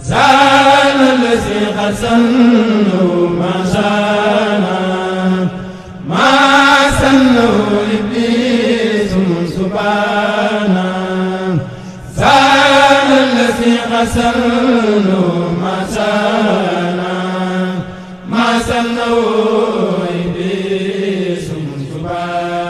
زال الذي قد سنوا ما شانا ما سنوا إبليس سبحانا زال الذي قد سنوا ما شانا ما سنوا إبليس سبحانا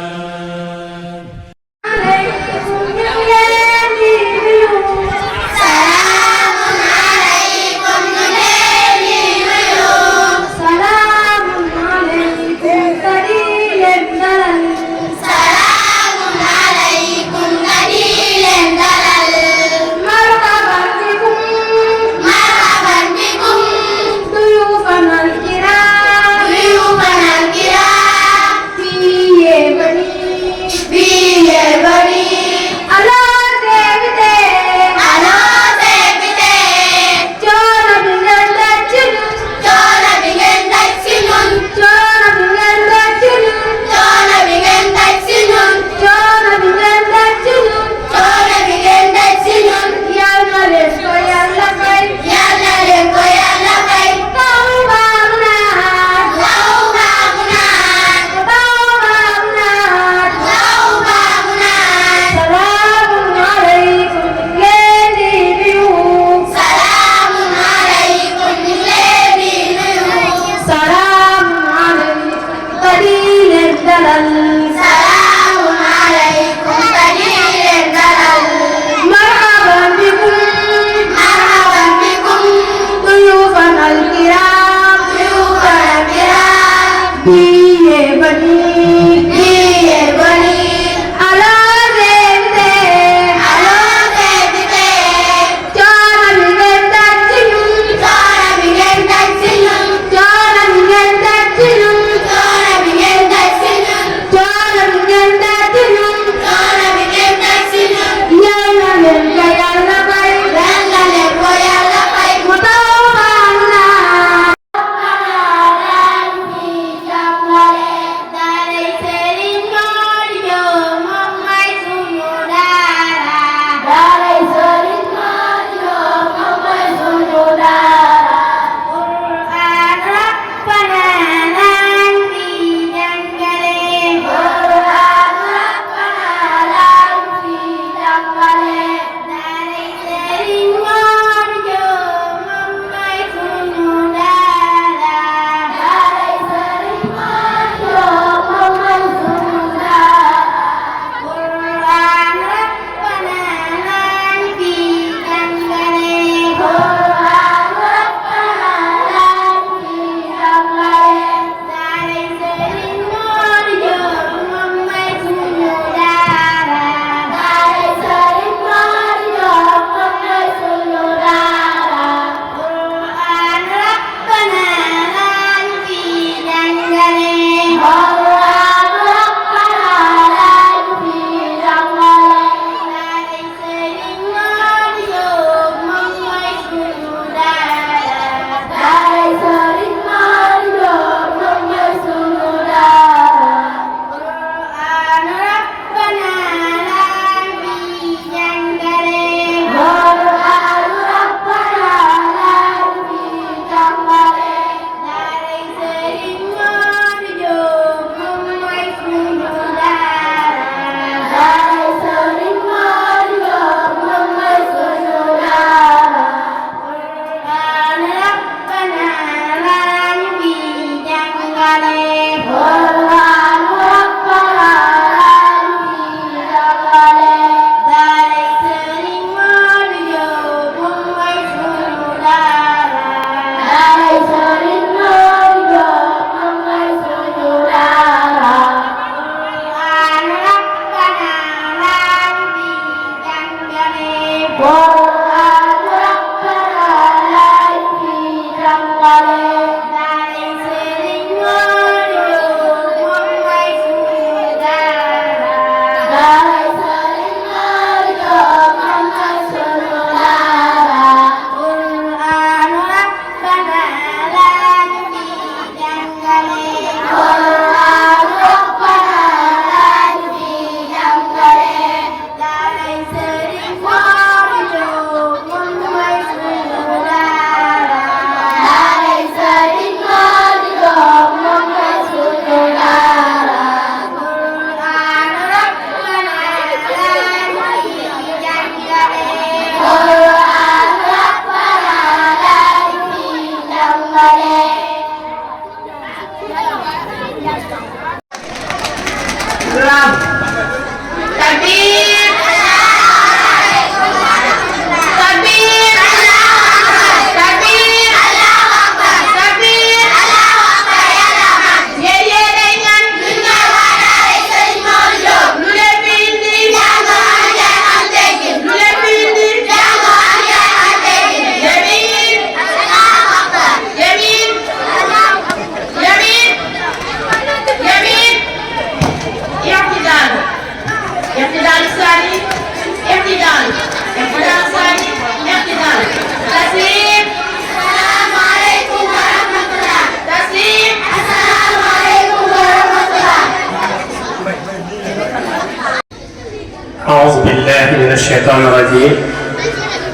أعوذ بالله من الشيطان الرجيم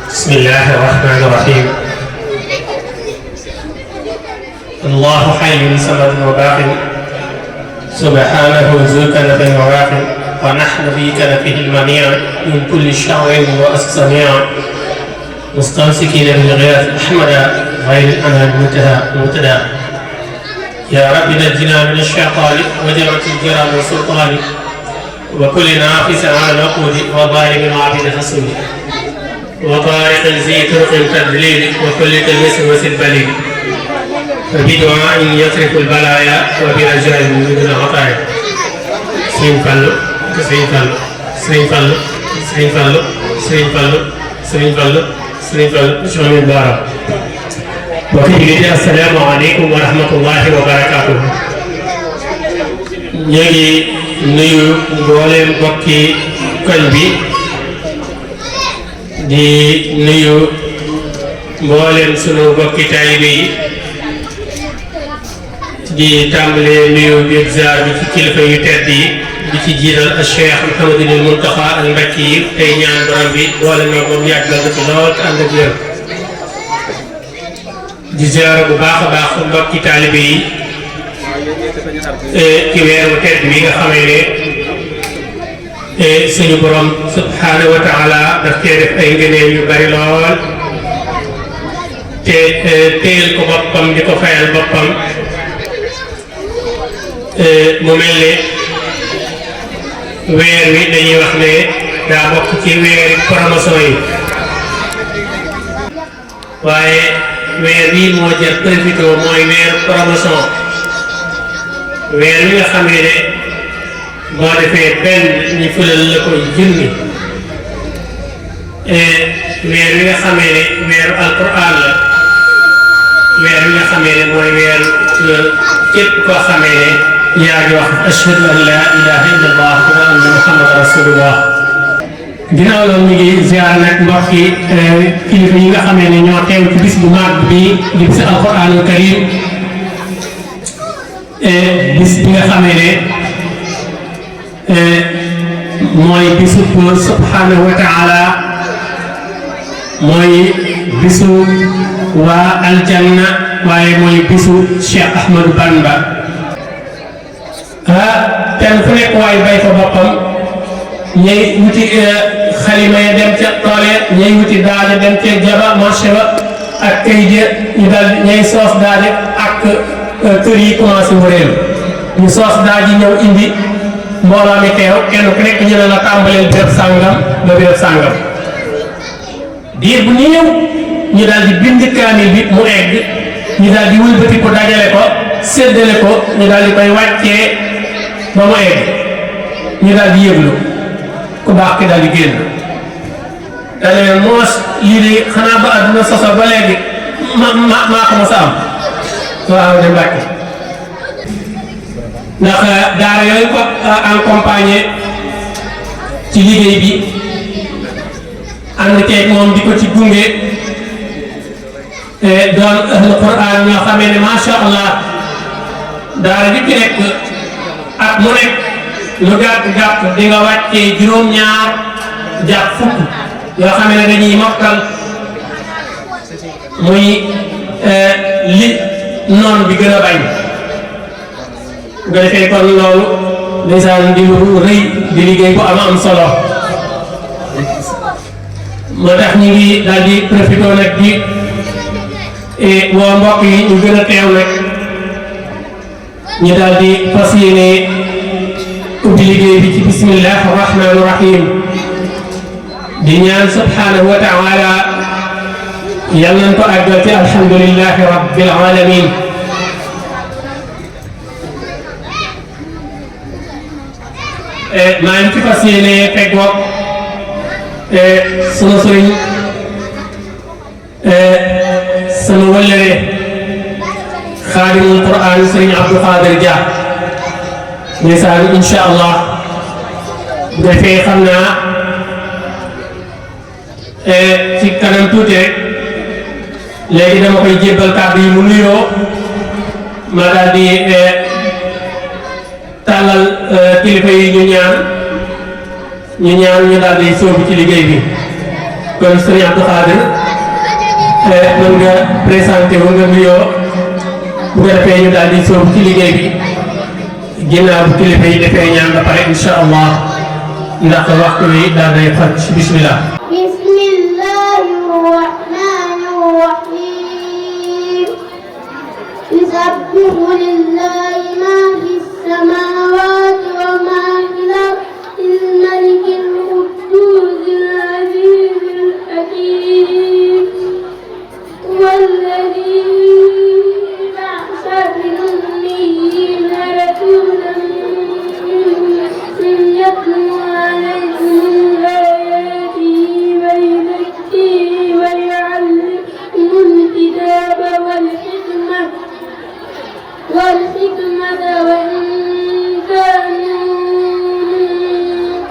بسم الله الرحمن الرحيم الله حي صمد وباق سبحانه ذو كنف وواق ونحن في كنفه المنيع من كل شر وأستميع مستمسكين بالغياث أحمد غير الأنام المنتدى يا رب نجنا من الشيطان وجرة الجرى من سلطان وكل نافس على العقود وظالم عابد حسود وطارق ذي طرق تدليل وكل تلمس وسلبليل فبدعاء يصرف البلايا وبرجاء من العطايا سرين فلو سرين فلو سرين فلو سرين فلو سرين فلو سرين فلو سرين فلو شامل بارا وكي السلام عليكم ورحمة الله وبركاته ñi nuyu mboolem bokki koñ bi di nuyu mboolem sunu bokki taalibe yi di tàmbalee nuyu bi ziar bi ci kilifa yu tedd yi di ci jiital ak Cheikh Mouhamadul Mountakha al Mbacke yi tey ñaan borom bi boole na ko yàggal na ci lool te ànd ak wér di ziar bu baax a baax mbokki taalibe yi ci weeru tedd bi nga xamee ne suñu borom subhanahu wa taala daf cee def ay ngëneel yu bari lool te téyel ko boppam di ko fayal boppam mu mel ne weer wi dañuy wax ne daa bokk ci weeri promotion yi waaye weer wi moo jar profité mooy weeru promotion weer wi nga xamee ne boo defee benn ñu fëlal la ko junni weer wi nga xamee ne weeru alquran la weer wi nga xamee ne mooy weeru képp koo xamee ne yaa ngi wax ashhadu an la ilaha illa allah wa anna muhammad rasulullah ginnaaw loolu ñu ngi ziar nag mbokk yi kilifa yi nga xamee ne ñoo teew ci bis bu mag bi di bis alquranul karim bis bi nga xamee ne mooy bisu subhanahu wa taala mooy bisu waa aljanna waaye mooy bisu Cheikh Ahmadou Bamba kenn fu nekk waaye bay ko boppam ñay wuti xalima ya dem ca tool ya ñay wuti daaja dem ca jaba marché ba ak kay ja ñu dal ñay soos daaja ak kër yi commencé wëreelu ñu soos daa ji ñëw indi mbooloo mi teew kenn ku nekk ñu ne la tàmbaleel béréb sàngam ba béréb sàngam diir bu ñu ñëw ñu daal di bind kaamil bi mu egg ñu daal di wëlbati ko dajale ko séddale ko ñu daal di koy wàccee ba mu egg ñu daal di yëglu ku baax ki daal di génn daal di moos lii de xanaa ba àdduna soso ba léegi maa ko mos a am waaw de Mbàkke ndax daara yooyu ko accompagné ci liggéey bi ànd ceeg moom di ko ci gunge doon ahlu Qur'an ñoo xamee ne macha allah daara di ci nekk ak mu nekk lu gàtt di nga wàccee juróom-ñaar jàpp fukk yoo xamee ne dañuy mokkal muy li noon bi gën a bañ nga defee kon loolu ndeysaan di lu rëy di liggéey bu am solo moo tax ñu ngi daal di profité nag di woo mbokk yi ñu gën a teew nag ñu daal di fas yéene ubbi liggéey bi ci bismillah rahmaani rahim di ñaan subhanahu wa taala yal nañ ko àggal ci alhamdulillahi rabbil alamin maa ngi ci fas yéene feggoog sunu sëriñ sunu wëllëre xaadimul Qur'an sëriñ Abdou Khadir Dia ndeysaan incha allah bu defee xam naa ci kanam tuuti rek léegi dama koy jébbal kàddu yi mu nuyoo ma daal di tàllal kilifa yi ñu ñaan ñu ñaan ñu daal di sóobu ci liggéey bi kon sëriñ Abdou Khadir mën nga présenté wu nga nuyoo bu ko defee ñu daal di sóobu ci liggéey bi ginnaaw bu kilifa yi defee ñaan ba pare incha allah ndax waxtu wi daal day xaj bismillah. bismillahi rahmani rahim yusabbihu lillahi ma fi samawati wa ma fil ardi al-malikil quddus al-azizil hakim والذي بعث بالأميين رسولا يتلو عليهم آياته ويزكيهم ويعلمهم الكتاب والحكمة وإن كانوا من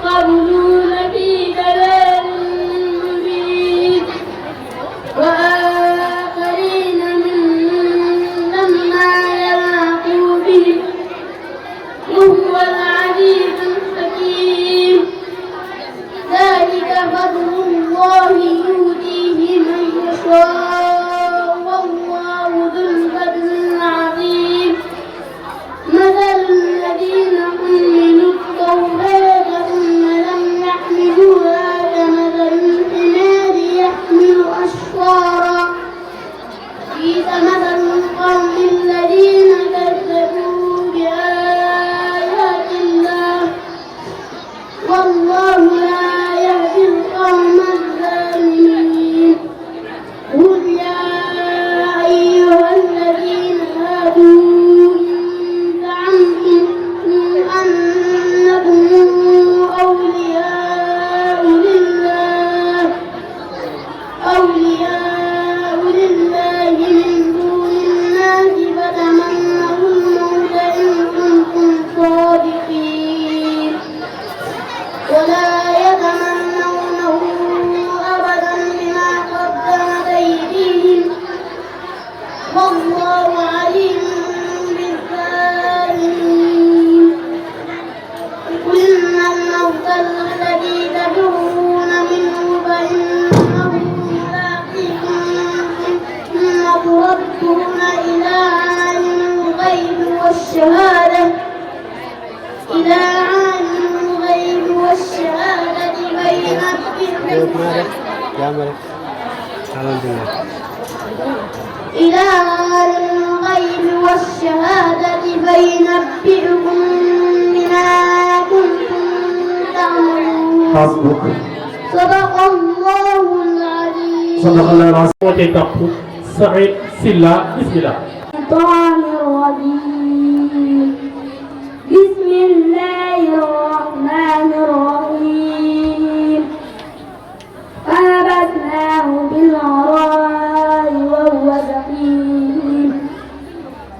قبل لفي ضلال مبين وآخرين منهم لما يلاقوا بهم وهو العزيز الحكيم ذلك فضل الله يؤتيه من يشاء والله ذو الفضل العظيم مثل الذين حملوا التوراة ثم لم يحملوها كمثل الحمار يحمل أسفارا بئس مثل القوم الذين كذبوا بآيات الله والله لا يهدي القوم الظالمين قل يا أيها الذين هادوا إن زعمتم أنكم أولياء لله من دون الناس فتمنوا الموت إن كنتم صادقين ولا يتمنونه أبدا بما قدمت أيديهم والله عليم بالظالمين قل إن الموت الذي تفرون منه فإنه ملاقيكم ثم تردون إلى عالم الغيب والشهادة فينبئكم بما كنتم تعملون صدق الله العظيم. صدق الله العظيم. سعيد سلا بسم الله. الشيطان الرجيم. بسم الله الرحمن الرحيم. فنبذناه بالعراء وهو سقيم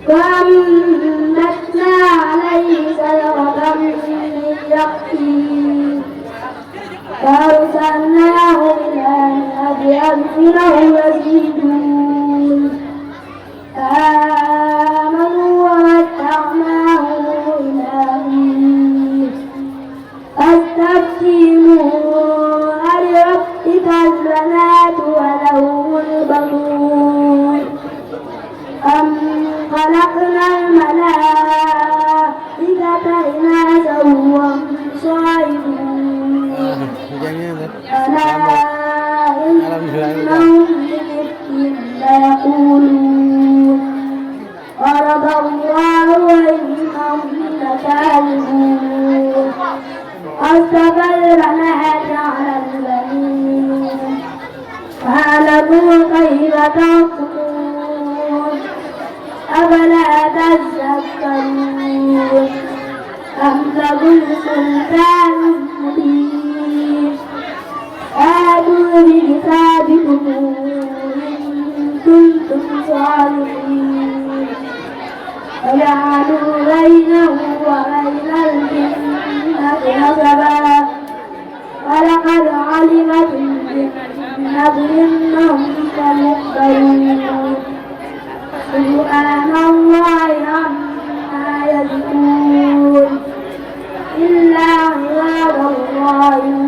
وأنبتنا عليه شجرة من يقطين فأرسلناه إلى مئة ألف لهم يزيدون آمنوا ومتعناهم إلى حين فاستفتهموا ألربك البنات وله البنون أم خلقنا الملائكة إناثا وهم شاهدون ألا إنهم بذكر ليقولون ضرب الله وإنهم لكاذبون أصطفى البنات على البنين فاعلموا كيف تحكمون أفلا تذكرون أم لكم سلطان مبين آتوا بكتابكم إن كنتم صادقين وجعلوا بينه وبين الجنة نسبا ولقد علمت الجنة إنهم لمحضرون سبحان الله عما يصفون إلا عباد الله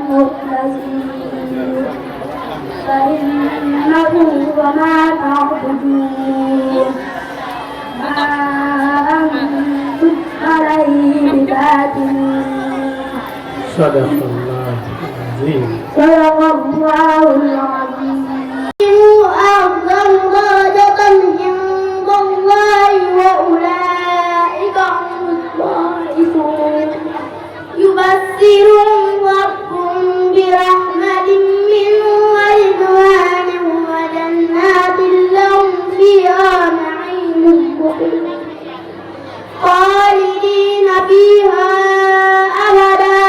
الدين ما أنتم عليه بفاتنين صدق الله العظيم. صدق الله العظيم. أفضل درجة عند الله وأولئك هم الفائزون يبشرهم ربهم برحمة منه ورضوان وجنات لهم فيها نعيم مقيم خالدين فيها أبدا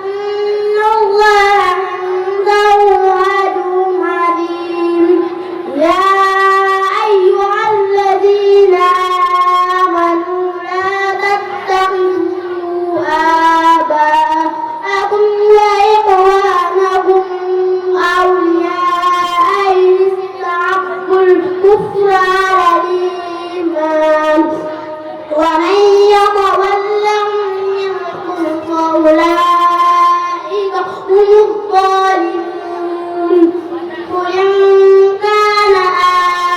إن الله عنده أجر عظيم يا أيها الذين آمنوا لا تتخذوا آباءكم وإخوانكم أولياء إن استحبوا الكفر على الإيمان ومن يتولهم منكم فأولئك هم الظالمون قل إن كان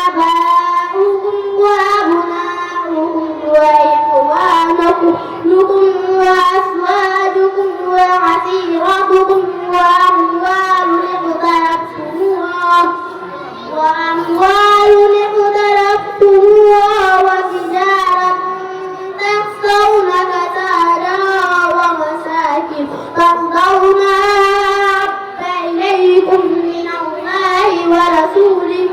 آباؤكم وأبناؤكم وإخوانكم وأزواجكم وعشيرتكم وأموال اقترفتموها وتجارة تخشون كسادها ومساكن ترضونها أحب إليكم من الله ورسوله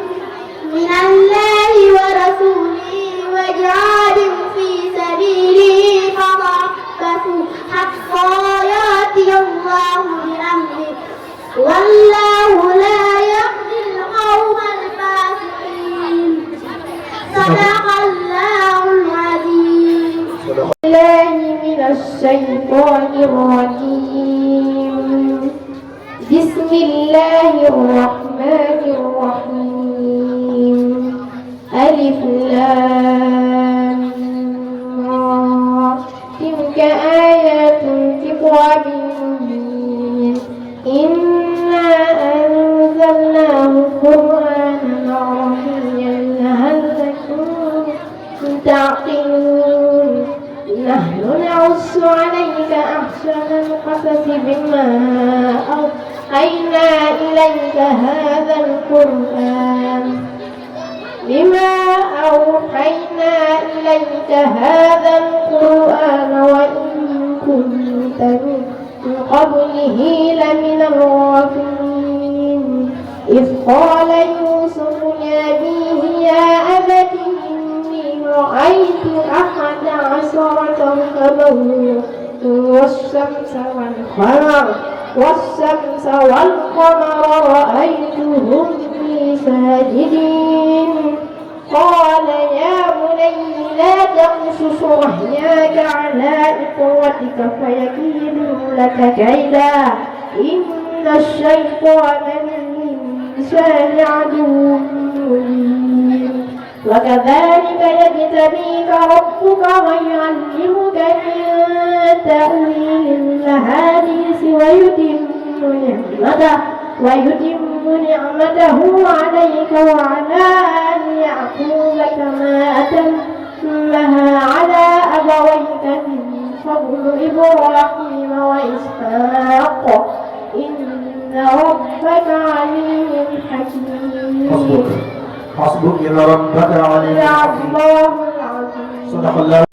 وجهاد في سبيله فتربصوا حتى يأتي الله بأمره والله لا يهدي القوم الفاسقين صدق الله العظيم. الله من الشيطان الرجيم بسم الله الرحمن الرحيم ألف لام را تلك آيات الكتاب المبين إنا أنزلناه قرآنا عربيا لعلكم تعقلون نحن نقص عليك أحسن القصص بما أوحينا إليك هذا القرآن وإن كنت من قبله لمن الغافلين إذ قال يوسف لأبيه يا أبت إني رأيت 11 كوكبا والشمس والقمر رأيتهم لي ساجدين قال يا بني لا تقصص رؤياك على إخوتك فيكيدوا لك كيدا إن الشيطان للإنسان عدو مبين وكذلك يجتبيك ربك ويعلمك من تأويل الأحاديث ويتم نعمته عليك وعلى آل يعقوب كما أتمها على أبويك من قبل إبراهيم وإسحاق إن ربك عليم حكيم. حسبك إن ربك عليم حكيم. صدق الله.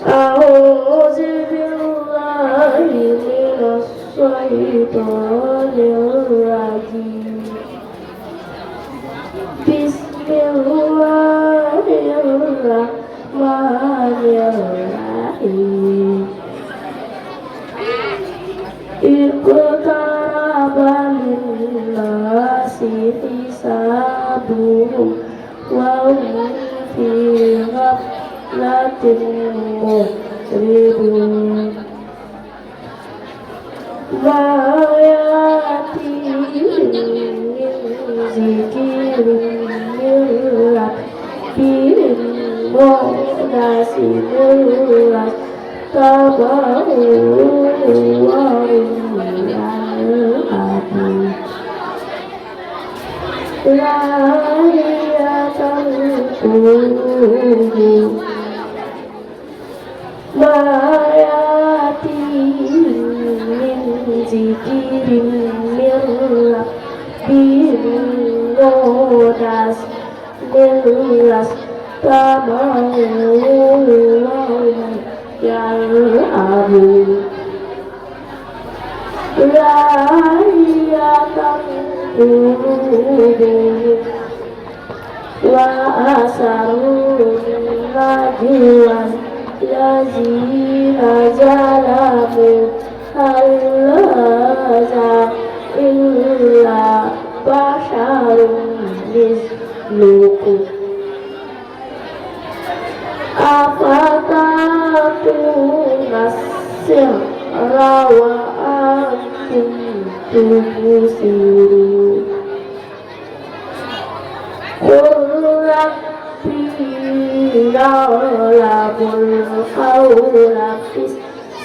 أعوذ بالله من الشيطان الرجيم بسم الله الرحمن الرحيم اقترب للناس حسابهم وهم في غفلة معرضون ما يأتيهم من ذكر من ربهم محدث إلا اتبعوه وهم يلعبون لاهية ما يأتيهم من ذكر من ربهم محدث كما وهم يلعبون لاهية قلوبهم وأسروا النجوى الذين ظلموا هل هذا إلا بشر مثلكم أفتأتون السحر وأنتم تبصرون قل ربي يعلم القول في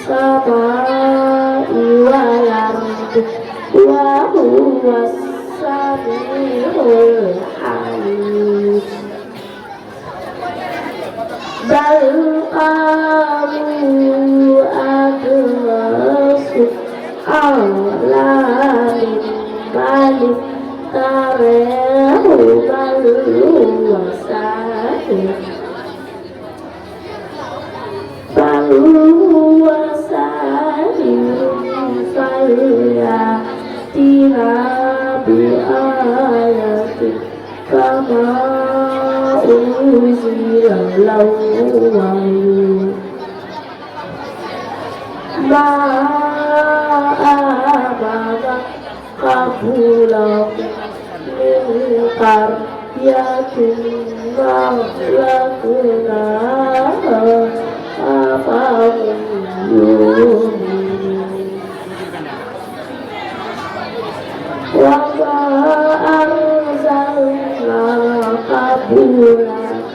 السماء والأرض وهو السميع العليم بل قالوا أضغاث أحلام بل افتراه بل هو ساحر فليأتنا بآية كما أنزل الأولون ما آمن قبلهم من قرية أهلكناها أفهم يؤمنون وما أرسلنا قبلك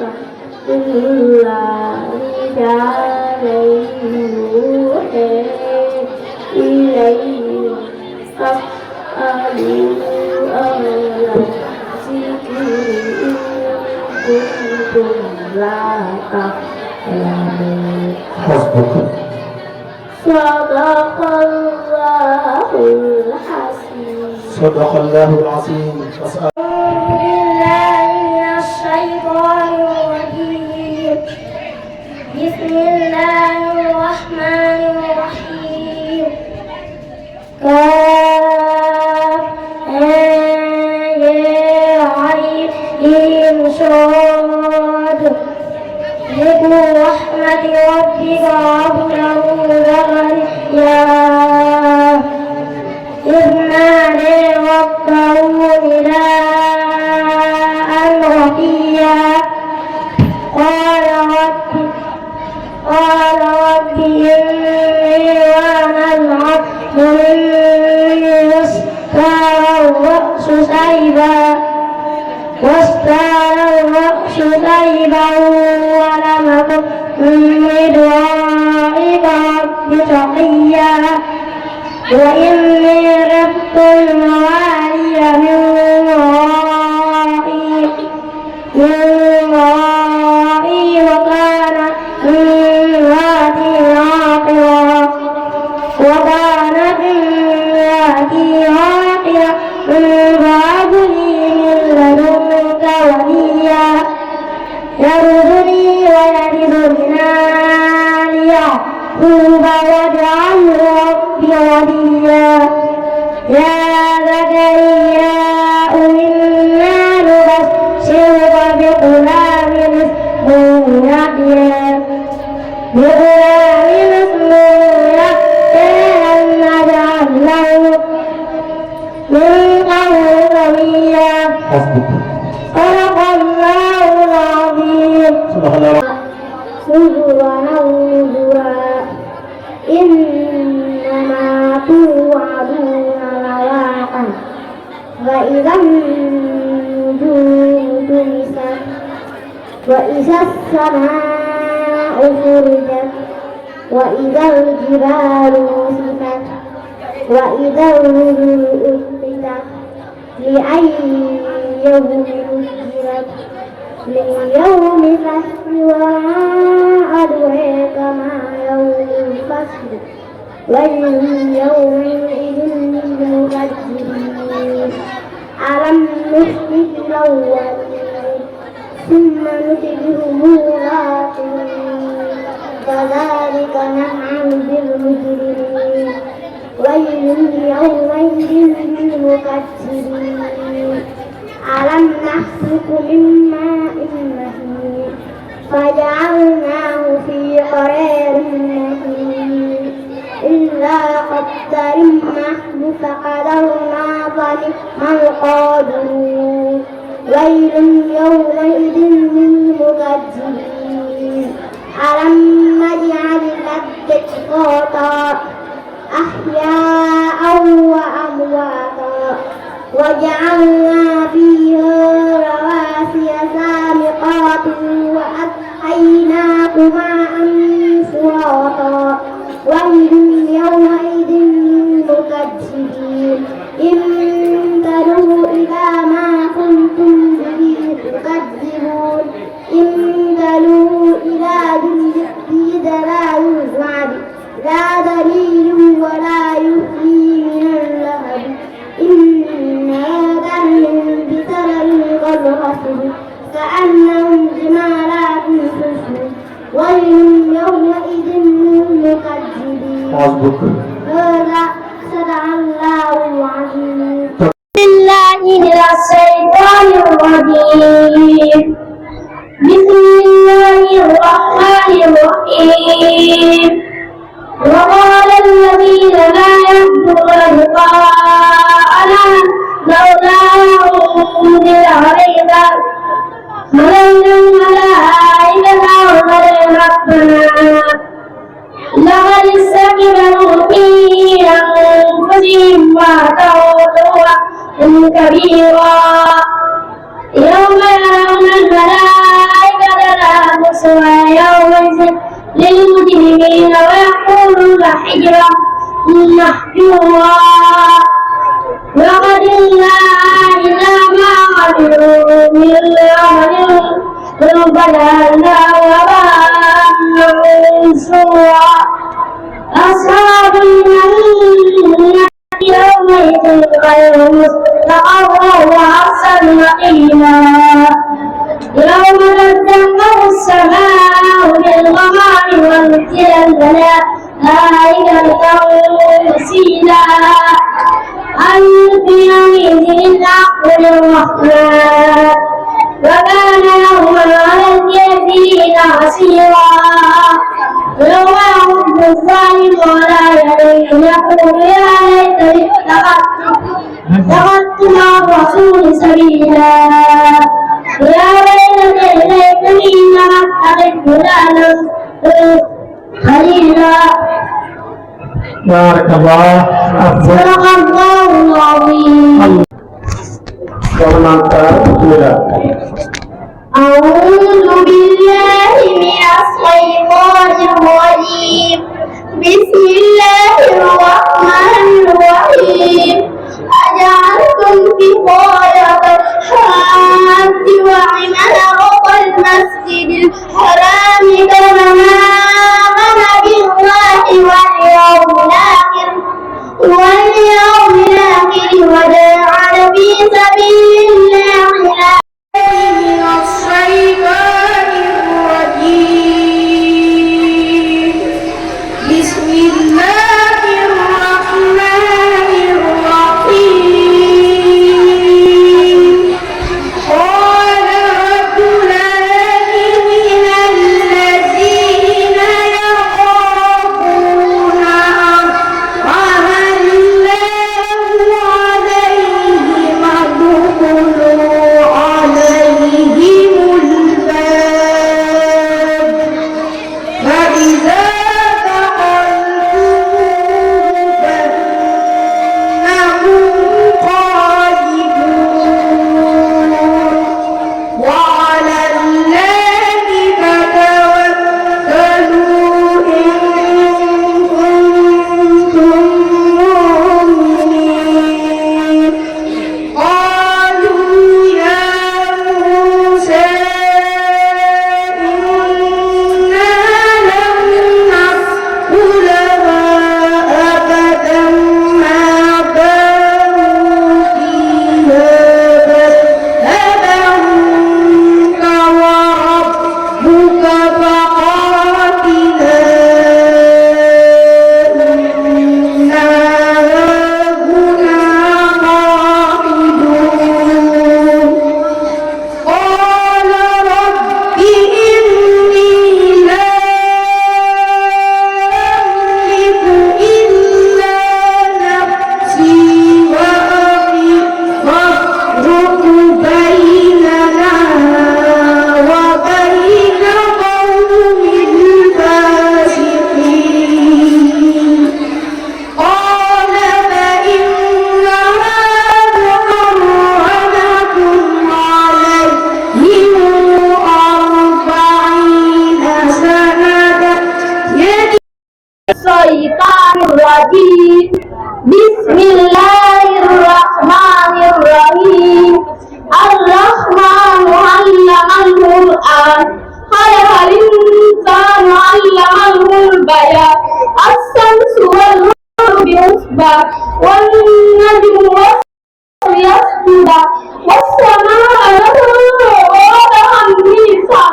إلا رجالا يوحي إليهم فاسألوا أهل الذكر إن كنتم لا تعلمون حسبك صدق الله الحسيب صدق الله العظيم. بالله من الشيطان الرجيم بسم الله الرحمن الرحيم عين صاد ذكر رحمة ربك عبده زكريا إذ نادى ربه نداء خفيا قال رب إني وأنا العبد مني واستار الرأس شيبا ولم أكن بدعائك رب شقيا وإني خفت الموالي من ورائي وكان امرأتي عاقرا فهب لي من لدنك وليا يرزقني ويرث من آل يعقوب واجعله رب رضيا يا زكريا إنا نبشرك بغلام اسمه يحيى لم نجعل له من قبل سميا صدق الله العظيم. نذرا أو نذرا إنما توعدون لواقع وإذا النجوم طمست وإذا السماء فرجت وإذا الجبال نسفت وإذا الرسل أقتت لأي يوم أجلت لليوم فصل وما أدراك ما يوم الفصل ويل يومئذ للمكذبين ألم نهلك الأولين ثم نتبعهم الآخرين كذلك نفعل بالمجرمين ويل يومئذ للمكذبين ألم نخلقكم من ماء مهين فجعلناه في قرار مكين إلا قدر معه فقدرنا فنعم القادرون ويل يومئذ للمكذبين ألم نجعل الأرض قطعا أحياء وأمواتا وجعلنا فيها رواسي سامقات وأسقيناكما فراتا ويل يومئذ للمكذبين انظروا إلى ما كنتم به تكذبون انظروا إلى جند لا يسمع لا دليل ولا يحيي من اللهب إنها ترمي بسرر كالقصر كأنهم جمالات صفر ويل يومئذ للمكذبين هذا صدق الله العظيم. بالله من الشيطان الرجيم بسم الله الرحمن الرحيم وقال الذين لا يرجون لقاءنا لولا أنزل علينا ملك الملائكة أو ربنا لقد استكبروا في أنفسهم وأتوا كبيرا يوم يرون الملائكة لا بشرى يومئذ للمجرمين ويقولون حجرا محجورا وقدمنا إلى ما عملوا من عمل فجعلناه هباء منثورا أصحاب الجنة يومئذ خير مستقرا وأحسن مقيلا يوم تشقق السماء بالغمام ونزل الملائكة تنزيلا ألف يومئذ الحق للرحمن وكان يوما على الكافرين عسيرا يوم يعض الظالم على يديه يقول يا ليتني اتخذت مع الرسول سبيلا يا ويلتى ليتني لم اتخذ فلانا خليلا. بارك الله. صدق الله العظيم. أعوذ بالله من الشيطان الرجيم بسم الله الرحمن الرحيم أجعلتم سقاية الحاج وعمارة المسجد الحرام كمن آمن بالله واليوم الآخر وجاهد في سبيل الله من الشيطان الرجيم بسم الله الرحمن الرحيم قال رب بسم الله الرحمن الرحيم الرحمن علم القرآن خلق الإنسان علمه البيان الشمس والقمر بحسبان والنجم والشجر يسجدان والسماء وضعها الميزان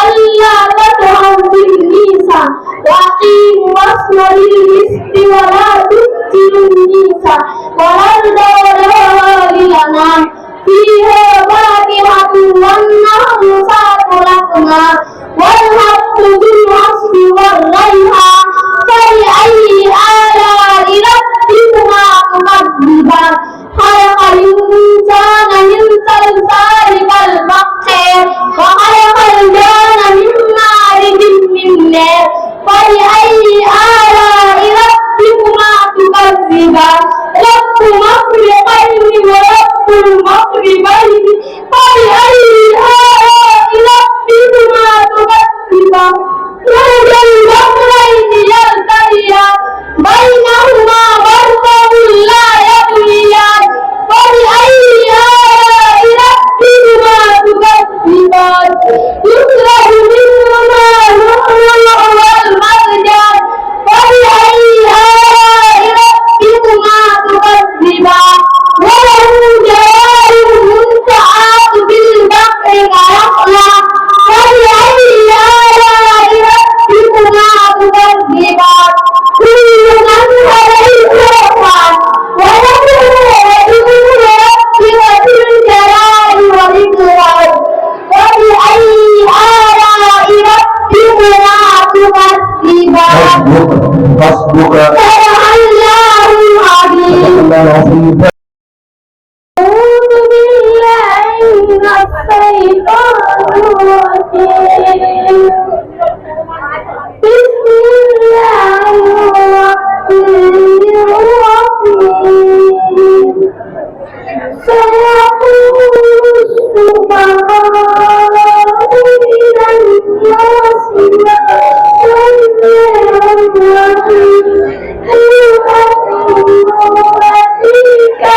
ألا تطغوا في الميزان وأقيموا الوزن بالقسط ولا تخسروا الميزان والأرض وضعها للأنام فيها فاكهة والنخل ذات الأكمام والحب ذو العصف والريحان فبأي آلاء ربكما تكذبان خلق الإنسان من صلصال كالفخار وخلق الجان من مارج من نار فبأي آلاء ربكما تكذبان رب مشرقين ورب المغربين فبأي آلاء ربكما تكذبان مرج البحرين يلتقيان بينهما برزخ لا يبغيان فبأي آلاء ربكما تكذبان يخرج منهما اللؤلؤ والمرجان فبأي آلاء ربكما تكذبان وله جوار منتعات بالبحر كالأعلام فبأي آلاء ربكما تكذبان كل من عليها فان ويبقى وجه ربك ذو الجلال والإكرام فبأي آلاء ربكما تكذبان حسبك صدق الله العظيم. أعوذ بالله من الشيطان الرجيم بسم الله الرحمن الرحيم سيقول السفهاء من الناس ما ولاهم عن قبلتهم التي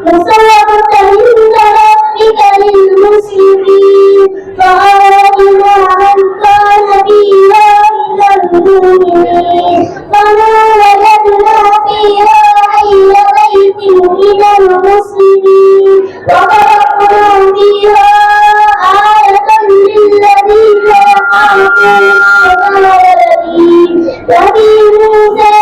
مسومة عند ربك للمسرفين فأولئك من كان فيها من المؤمنين فما وجدنا فيها غير بيت من المسلمين وتركنا فيها آية للذين يخافون عذاب أليم وفي موسى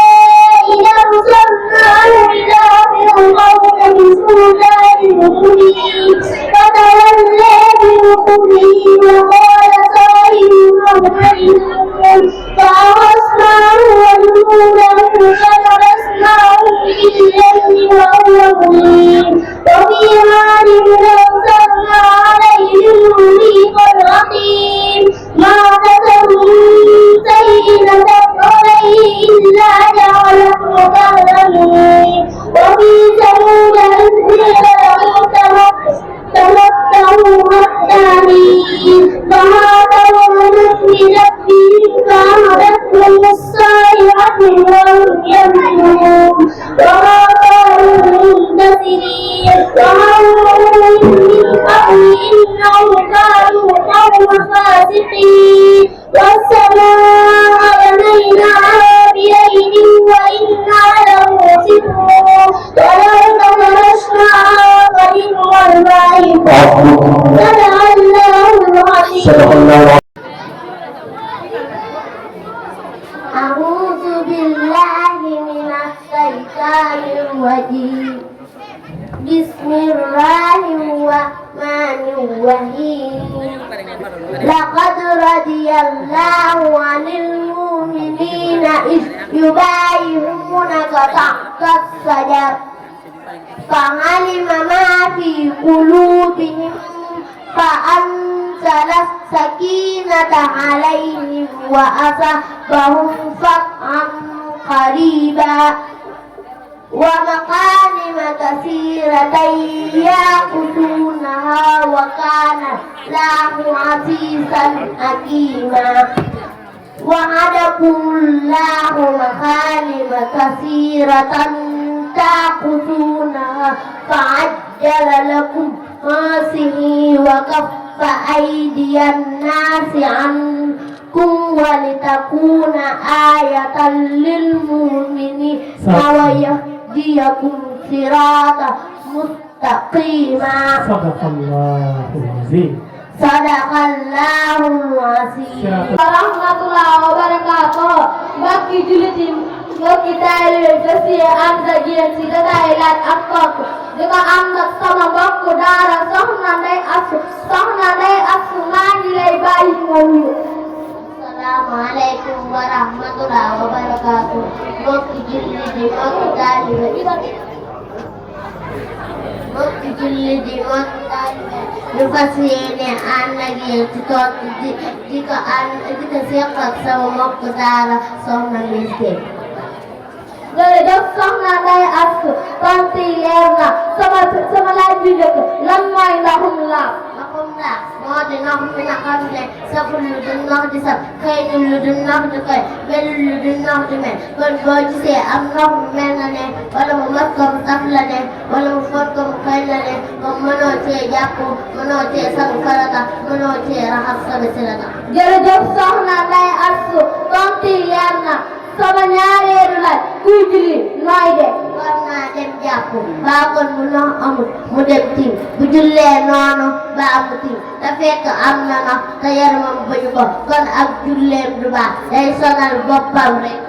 إذ أرسلناه إلى فرعون بسلطان مبين فتولى بركنه وقال ساحر مجنون فأخذناه وجنوده فنبذناه في اليم وهو مليم وفي عاد أرسلنا عليهم ريحا رقيم ما كسبوا من سيئة عليه إلا جعله كالرميم وفي ثمود إذ قيل لهم تمتعوا حتى حين فهاجروا بذنبهم فأخذتهم الصاعقة وهم ينظرون وما كانوا منتصرين وهربوا من قبل إنهم كانوا قوم فاسقين والسماء بنيناها بأيد وإنا لموسعون والأرض فرشناها فنعم الماهدون صدق الله العظيم. أعوذ بالله من الشيطان الرجيم بسم الله الرحمن الرحيم لقد رضي الله عن المؤمنين إذ يبايعونك تحت الشجرة فعلم ما في قلوبهم فأنزل السكينة عليهم وأصابهم فتحا قريبا ومغانم كثيرة يأخذونها وكان الله عزيزا حكيما وعدكم الله مغانم كثيرة تأخذونها فعجل لكم هذه وكف أيدي الناس عنكم ولتكون آية للمؤمنين ويهديكم صراطا مستقيما صدق الله العظيم. Sadaqallahul Azim. Warahmatullahi wabarakatuh. Mbokki jullit yi mbokki taalibe yi fas yéene ànd ak yéen ci jotaay laaj ak tontu di ko ànd ak sama mbokku daara soxna Ndeye Astou maa ngi lay bàyyi nga wuyu. Asalaamaaleykum wa rahmatullahi wa barakatuh. Mbokki jullit yi mbokki taalibe yi mbokki jullit yi mbokki taalibe ñu fas yéene ànd ak yéen ci tontu di ko seq ak sama mbokku daara soxna Miske. jërëjëf soxna Ndeye Astou tontu yi leer na sama laaj bi njëkk lan mooy ndoxum laab. ndoxum laab moo di ndox mi nga xam ne saful lu du ndox di saf xëyul lu du ndox di xëy melul lu du ndox di mel kon boo gisee am ndox mu mel na ne wala mu mos ko mu saf la ne wala mu fóot ko mu xëy la ne comme mënoo cee jàpp mënoo cee sangu farata mënoo cee raxas sa bisilata. jërëjëf soxna Ndeye Astou tontu yi leer na. sama ñaareelu laaj kuy julli nooy def. war naa dem jàpp baa kon mu ndox amul mu dem tiim bu jullee noonu baa mu tiim te fekk am na ndox te yaramam bañu ko kon ak julleem du baax day sonal boppam rek.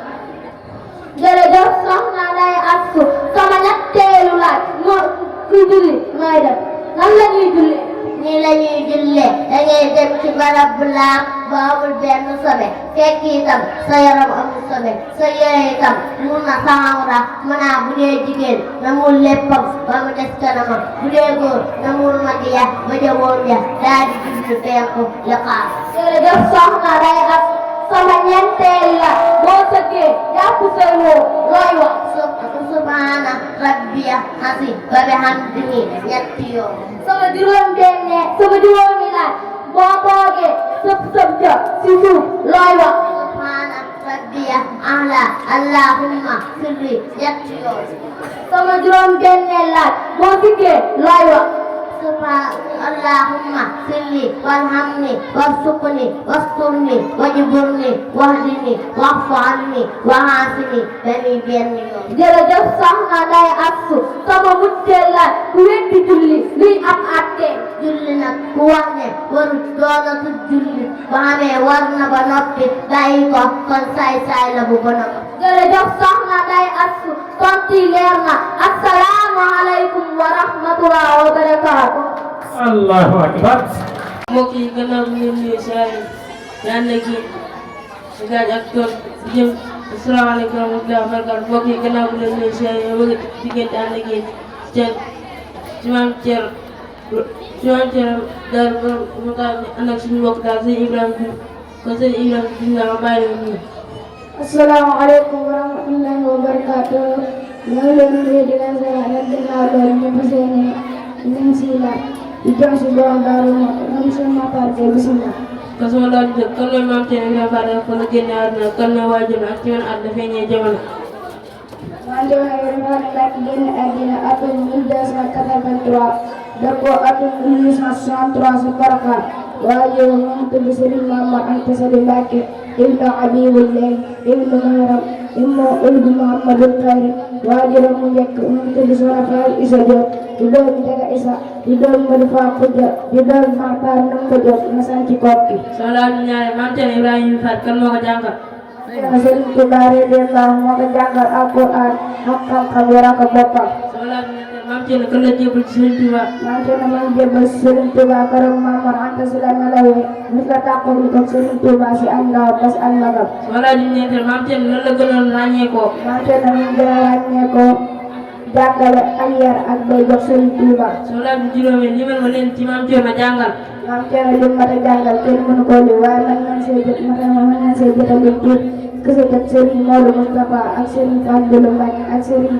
jërëjëf soxna Ndeye Astou sama ñetteelu laaj moo kuy julli nooy def nan la ñuy jullee. nii la ñuy jullee da ngay dem ci barab bu laab ba amul benn sobe fekk itam sa yaram amul sobe sa yére itam mun na sawra mën naa bu dee jigéen na mul léppam ba mu des kanamam bu dee góor na mul madiya ba jawoon ja daal di jublu penku liqaam. jërëjëf soxna Ndeye Astou sama ñeenteel la boo sëggee jàpp say woo looy wax. subhaana rabbiya asi wa bihamdihi ñetti yoon. sama juróomi laaj boo toogee sëb ca si suuf looy wax. subhaana rabbiya ala allahumma sirri ñetti yoon. sama juróom-benneel laaj boo looy wax allahumma silli warhamni warzuqni wasturni wajburni wahdini wa'fu anni wa'afini bani benn yoon. jërëjëf soxna Ndeye Astou sama mucceel la ku weddi julli luy am àtte. julli nag ku wax ne waru doonatu julli ba xamee war na ba noppi bàyyi ko kon saay la bu bon ko. jërëjëf soxna Ndeye Astou tontu leer na. assalaamu aleykum wa rahmatulah wa barakaatu. Allahu akbar. mbokk yi gannaaw bi ngeen nuyoo si waay ñaan na kii si gaaj ak tool si jëm asalaamaaleykum wa rahmatulah wa barakaatu. mbokk yi gannaaw bi ngeen nuyoo si waay ñoo bëgg diggante ànd ak yéen ci maam Thierno daal mu daal ànd ak suñu mbokk daal sëñ Ibrahima Diouf kon sëñ Ibrahima Diouf naa ma bàyyi la ñu. asalaamaaleykum wa rahmatulah wa barakaatu. ñoo ngi leen di nuyu di leen seetaan ak ginnaaw loolu ñu fas yéene leen si laaj di jox si borom daaru moom seen mataar ke bisimilah. kon sama laaj bi kan mooy maam Thierno Ibrahima Fall kon la génne àdduna kan mooy waajur ak ci wan at la feeñee jamono. maam Thierno Ibrahima Fall génn àddina atum 1283 dëppoo atum 1863 si Porokhane. waajur mu ngi tudd Serigne Mamadou Anta Sali Mbacké ibnu Habibullah ibnu Maharam ibnu Muhammadul Khayri. waajur mu njëkk mu ngi tudd Soxna Fall Isa Diop di doomu Jaga Isa di doomu Madu Faa Xuja di doomu Maxtaar Ndumba Diop na sanc Kokki. sama laaj bi ñaare maam Thierno Ibrahima Fall kan moo ko jàngal. Sëriñ Tuubaa radiyallaahu moo ko jàngal Alxuraan ak xam-xam yore ko boppam. sama laaj bi ñaare maam Thierno kan la jébal ci Sëriñ Tuubaa. maam Thierno man jébal si Sëriñ Tuubaa keroog Maam Mor Anta Si la nelawee mos la tàqali ko Sëriñ Tuubaa si am ndaw bas ak magam. sama laaj bi ñeenteel maam Thierno lan la gënoon ràññee ko. maam Thierno ñu gën a ràññee ko jàngale ak yar ak day jox Sëriñ Tuubaa. sama laaj bi juróomeel limal ma leen ci maam Thierno jàngal. maam Thierno li mat a jàngal kenn mënu koo lim waaye mën nañ see jot mën nañ see jot a lim tuut kese jot Sëriñ Modou Moustapha ak Sëriñ Fadilou Mbacke ak Sëriñ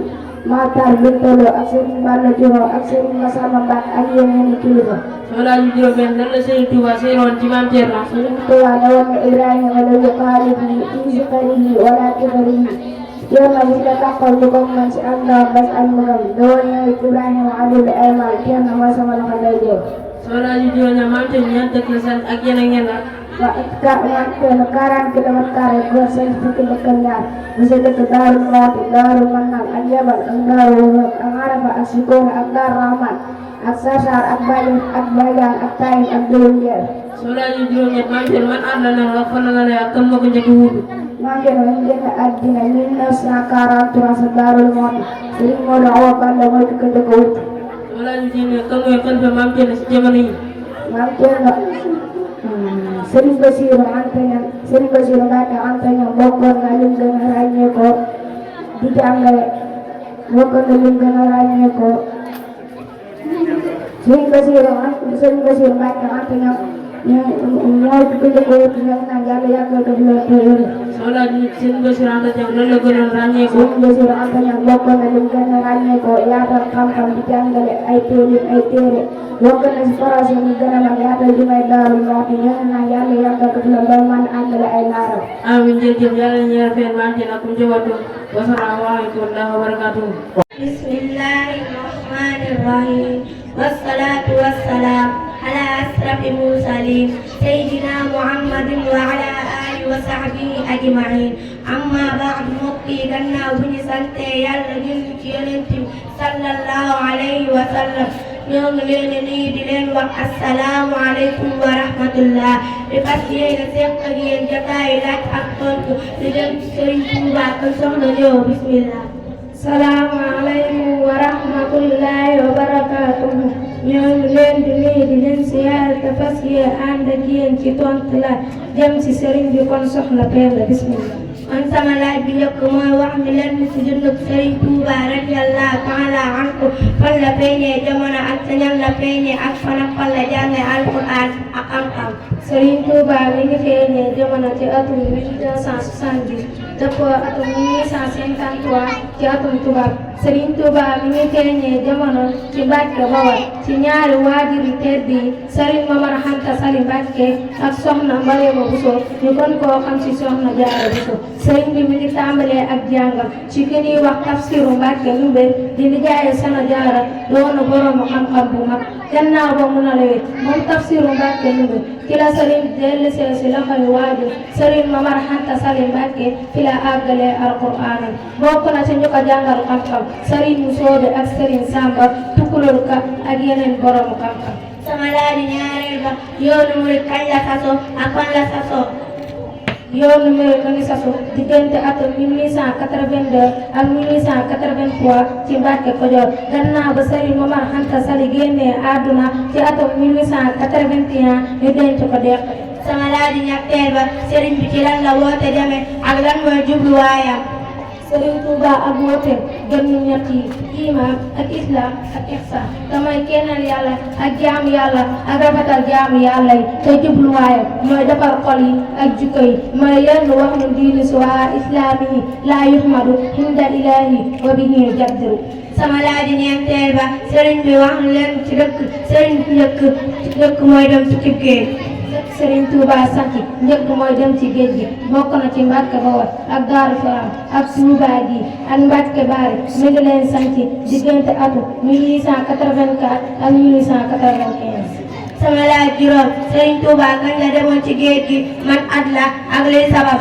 Matar Bintolo ak Sëriñ Balla Diouf ak Sëriñ Massamba Mbacke ak yeneen i kilifa. sama laaj bi juróomeel lan la Sëriñ Tuubaa seeroon ci maam Thierno. Sëriñ Tuubaa ne woon na Ibrahima la yuxaalifi fii siqarihi wala kibarihi. Thierno bi la taxaw lu ko mën si am ndaw bas ak magam da woon na Ibrahima Aliou Ayman Thierno mooy sama loxo day jox. sama laaj bi juróomeel maam Thierno ñaar dëkk la sant ak yeneen ngeen la. maam Thierno 40 kilomètres carré góor seen fukki dëkk ak ñaar monsieur dëkk Daaru Mooti Daaru Manaan ak Yabal ak Daaru Wurok ak Arafa ak Sikora ak Daaru Rahman ak Sarsar ak Badiane ak Taïf ak Dóor sama laaj bi juróom-ñett maam Thierno man ànd na wax fan la lay ak kan moo ko njëkk a wuutu. maam Thierno ñu génn àddina 1943 sa Daaru Mooti Serigne Modou Awa Balla mooy ki ko njëkk a wuutu. sama laaj bi juróom-ñett kan mooy xalifa maam Thierno si jamono yi. maam Thierno Serigne Bassirou Anta Niang Serigne Bassirou Mbacké Anta Niang bokkoon na lim gën a ràññee ko di jàngale bokkoon na lim gën a ràññee ko Serigne Bassirou Mbacké Anta Niang ñoo ko njëkk a wutu ñoom naan yàlla yàggal ko fi la tëyër. sama laaj bi Serigne Bassirou Anta Niang lan la gënoon ràññee ko. Serigne Bassirou Anta Niang bokkoon na lim gën a ràññee ko yaatal xam-xam di jàngale ay téere bokk na si forage yi gën a mag yaatal di may Daaru Muxti ñoo naan yàlla yàggal ko fi la ba mën a àndale ay naaram. amiin jërëjëf yàlla nañu yàlla fayal maam Thierno ak mu njabootam wa salaamu aleykum wa barakaatuh. bismillahi rahmani rahim wassalatu wassalam ala asrafi mursalin sayyidina muhammadin wa ala alihi wa sahbihi ajmain amma ba'du mbokk yi gannaaw bu ñu sante yàlla julli ci yonent bi sallallahu alayhi wa sallam ñoo ngi leen di nuyu di leen wax assalaamu aleykum wa rahmatullah di fas yéene seq ak yéen jotaayu laaj ak tontu di dem ci Sëriñ Tuubaa kon soxna ñëw bismillah. salaamu aleykum wa rahmatullahi wa barakaatuhu. ñoo ngi leen di nuyu di leen siyaare te fas yéene ànd ak yéen ci tontu laaj jëm ci sëriñ bi kon soxna Penda bismillah. man sama laaj bi njëkk mooy wax mi leen ci dundug Sëriñ Tuubaa radiyallaahu taala anhu fan la feeñee jamono ak sa ñan la feeñee ak fan la jàngee alquran ak xam-xam Serigne Touba mi ngi feeñee jamono ci atum 1270 dëppoo atum 1853 ci atum tubaab. Serigne Touba mi ngi feeñee jamono ci Mbàkke Bawal ci ñaari waajur yu tedd yi Serigne Momar Anta Sali Mbàkke ak Soxna Mariama Bousso ñu gën koo xam ci Soxna Jaara Bousso. Serigne bi mi ngi tàmbalee ak jàngam ci ki ñuy wax Tafsiru Mbàkke Ndumbe di nijaaye Soxna Jaara doonu boroomu xam-xam bu mag. gannaaw ba mu nalawee moom Tafsiru Mbàkke Ndumbe ci la Serigne dellusee si loxoy waajur Serigne Momar Anta Sali Mbàkke fi la àggalee alquraan bokk na ci ñu ko jàngal xam-xam Serigne Musoobe ak Serigne Samba Tukulóor Ka ak yeneen boroomu xam-xam. sama laaj ñaareel ba yoonu murid kañ la sasoo ak fan la sasoo. yoonu murid mi ngi sasu diggante atum 1882 ak 1883 ci Mbàkke Kajoor gannaaw ba Serigne Momar Anta Sali génnee àdduna ci atum 1881 ñu denc ko deq. sama laaj ñetteel ba Serigne bi ci lan la woote demee ak lan mooy jubluwaayam. Serigne Touba ak wooteem gën ñu ñett yi iman ak islam ak ihsan damay kennal yàlla ak jaamu yàlla ak rafetal jaamu yàlla yi te jubluwaayam mooy defar xol yi ak jikko yi mooy yenn wax nu diini suwaa islaami yi laa yuhmadu inda ilahi wa bihi jaddiru. sama laaj ñeenteel ba Serigne bi wax leen ci dëkk Serigne bi njëkk mooy dem ci géej. Serigne Touba sax njëkk mooy dem ci géej gi bokk na ci Mbàkke Bawol ak Daaru Salaam ak Touba gi ak Mbàkke Baari mi ngi leen sanc diggante atu 1884 ak 1895. sama laaj juróom Serigne Touba kañ la demoon ci géej gi man at la ak liy sabab.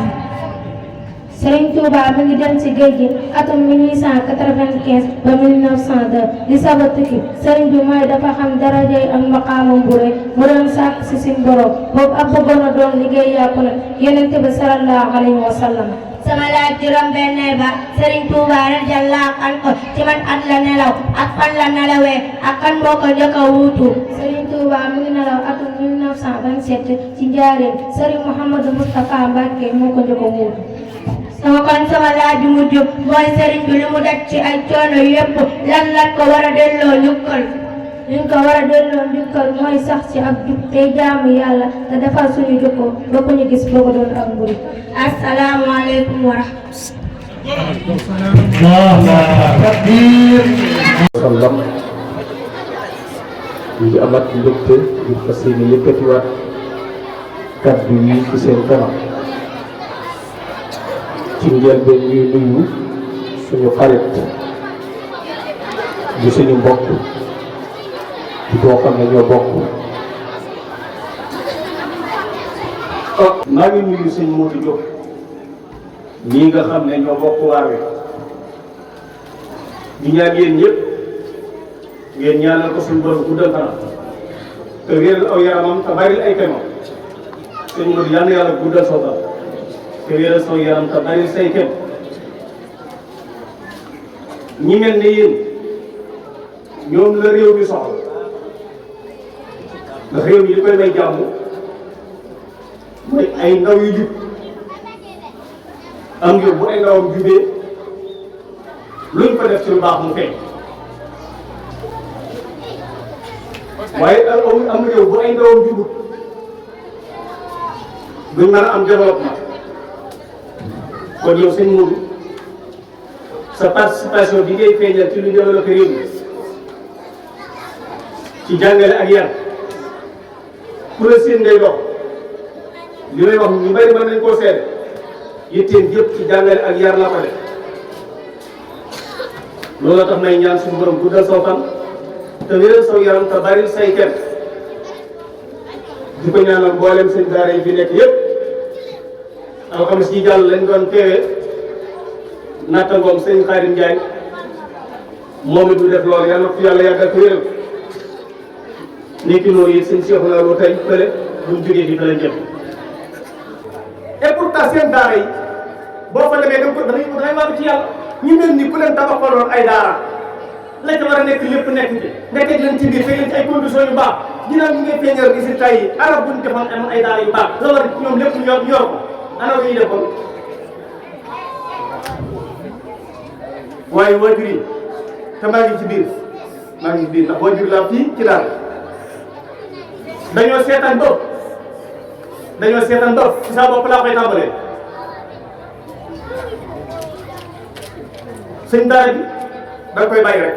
Serigne Touba mi ngi dem ci géej gi atum 1895 ba 1902 li sabab tukki Serigne bi mooy dafa xam darajay ak maqaamam bu rëy mu doon sàkk si suñ borom boobu ab bëggoon a doon liggéey yàpp na Yonent bi sallallahu alayhi wa sallam. sama laaj juróom benneel ba Serigne Touba radiyallahu anhu ci man at la nelaw ak fan la nelawee ak kan moo ko njëkk a wuutu. Serigne Touba mi ngi nelaw atum 1927 ci Njaaréem Serigne Mouhamadou Moustapha Mbacke moo ko njëkk a wuutu. sama laaj bu mujj mooy Serigne bi lu mu daj ci ay coono yépp lan ko war a delloo njukkal. liñ ko war a delloo njukkal mooy sax ci ak jub tey jaamu yàlla te defar suñu jikko ba ko ñu gis boo ko doon ak mburi. asalaamaaleykum wa sallam ñu ngi amat mbégte di fas yéene yëkkatiwaat kaddu yi ci seen kanam ci njëlbeen ñuy nuyu suñu xarit di suñu mbokk di koo xam ne ñoo bokk. maa ngi nuyu sëñ Modou Diop ñii nga xam ne ñoo bokk waar wi di ñaan yéen ñëpp ngeen ñaanal ko suñu borom guddal fanam te wéeral aw yaramam te bàyyil ay kemam sëñ Modou yal na yàlla guddal soo fan te wéeral soo yaram te bàyyil say kem ñi mel ne yéen ñoom la réew mi soxla ndax réew mi li koy may jàmm mooy ay ndaw yu jub am réew bu ay ndawam jubee luñ ko def ci lu baax mu feeñ waaye am réew bu ay ndawam jubut duñ mën a am développement kon yow sëñ Modou sa participation bi ngay feeñal ci lu développé réew mi ci jàngale ak yar ku la seen ngay dox li may wax ñu bari mën nañ koo seede yitteen yëpp ci jàngale ak yar la ko def loolu tax may ñaan suñu borom guddal saw fan te wéral saw yaram te bari say kenn di ko ñaanal mboolem seen daara yi fi nekk yëpp alxames yi jàll lañ doon teewee nattangoom sëñ Xaadim Njaay moom it du def loolu yàlla fi yàlla yàggal ko wéral nekki noonu yi sëñ Cheikh naa loo tey fële buñ jógee fii fa lañ jëm et pourtant seen daara yi boo fa demee da ngay wàllu ci yàlla ñu mel ni ku leen tabaxaloon ay daara la ca war a nekk lépp nekk ci nga teg leen ci biir teg leen ci ay conditions yu baax ginnaaw ñu ngay feeñal résultat yi arab buñ defoon am ay daara yu baax la war ñoom lépp ñu yor ko ana lu ñuy defoon waaye waajur yi te maa ngi ci biir ndax waajur laa fii ci daara dañoo seetaan ba dañoo seetaan dof ci sa bopp laa koy tàmbalee sëñ daara bi da nga koy bàyyi rek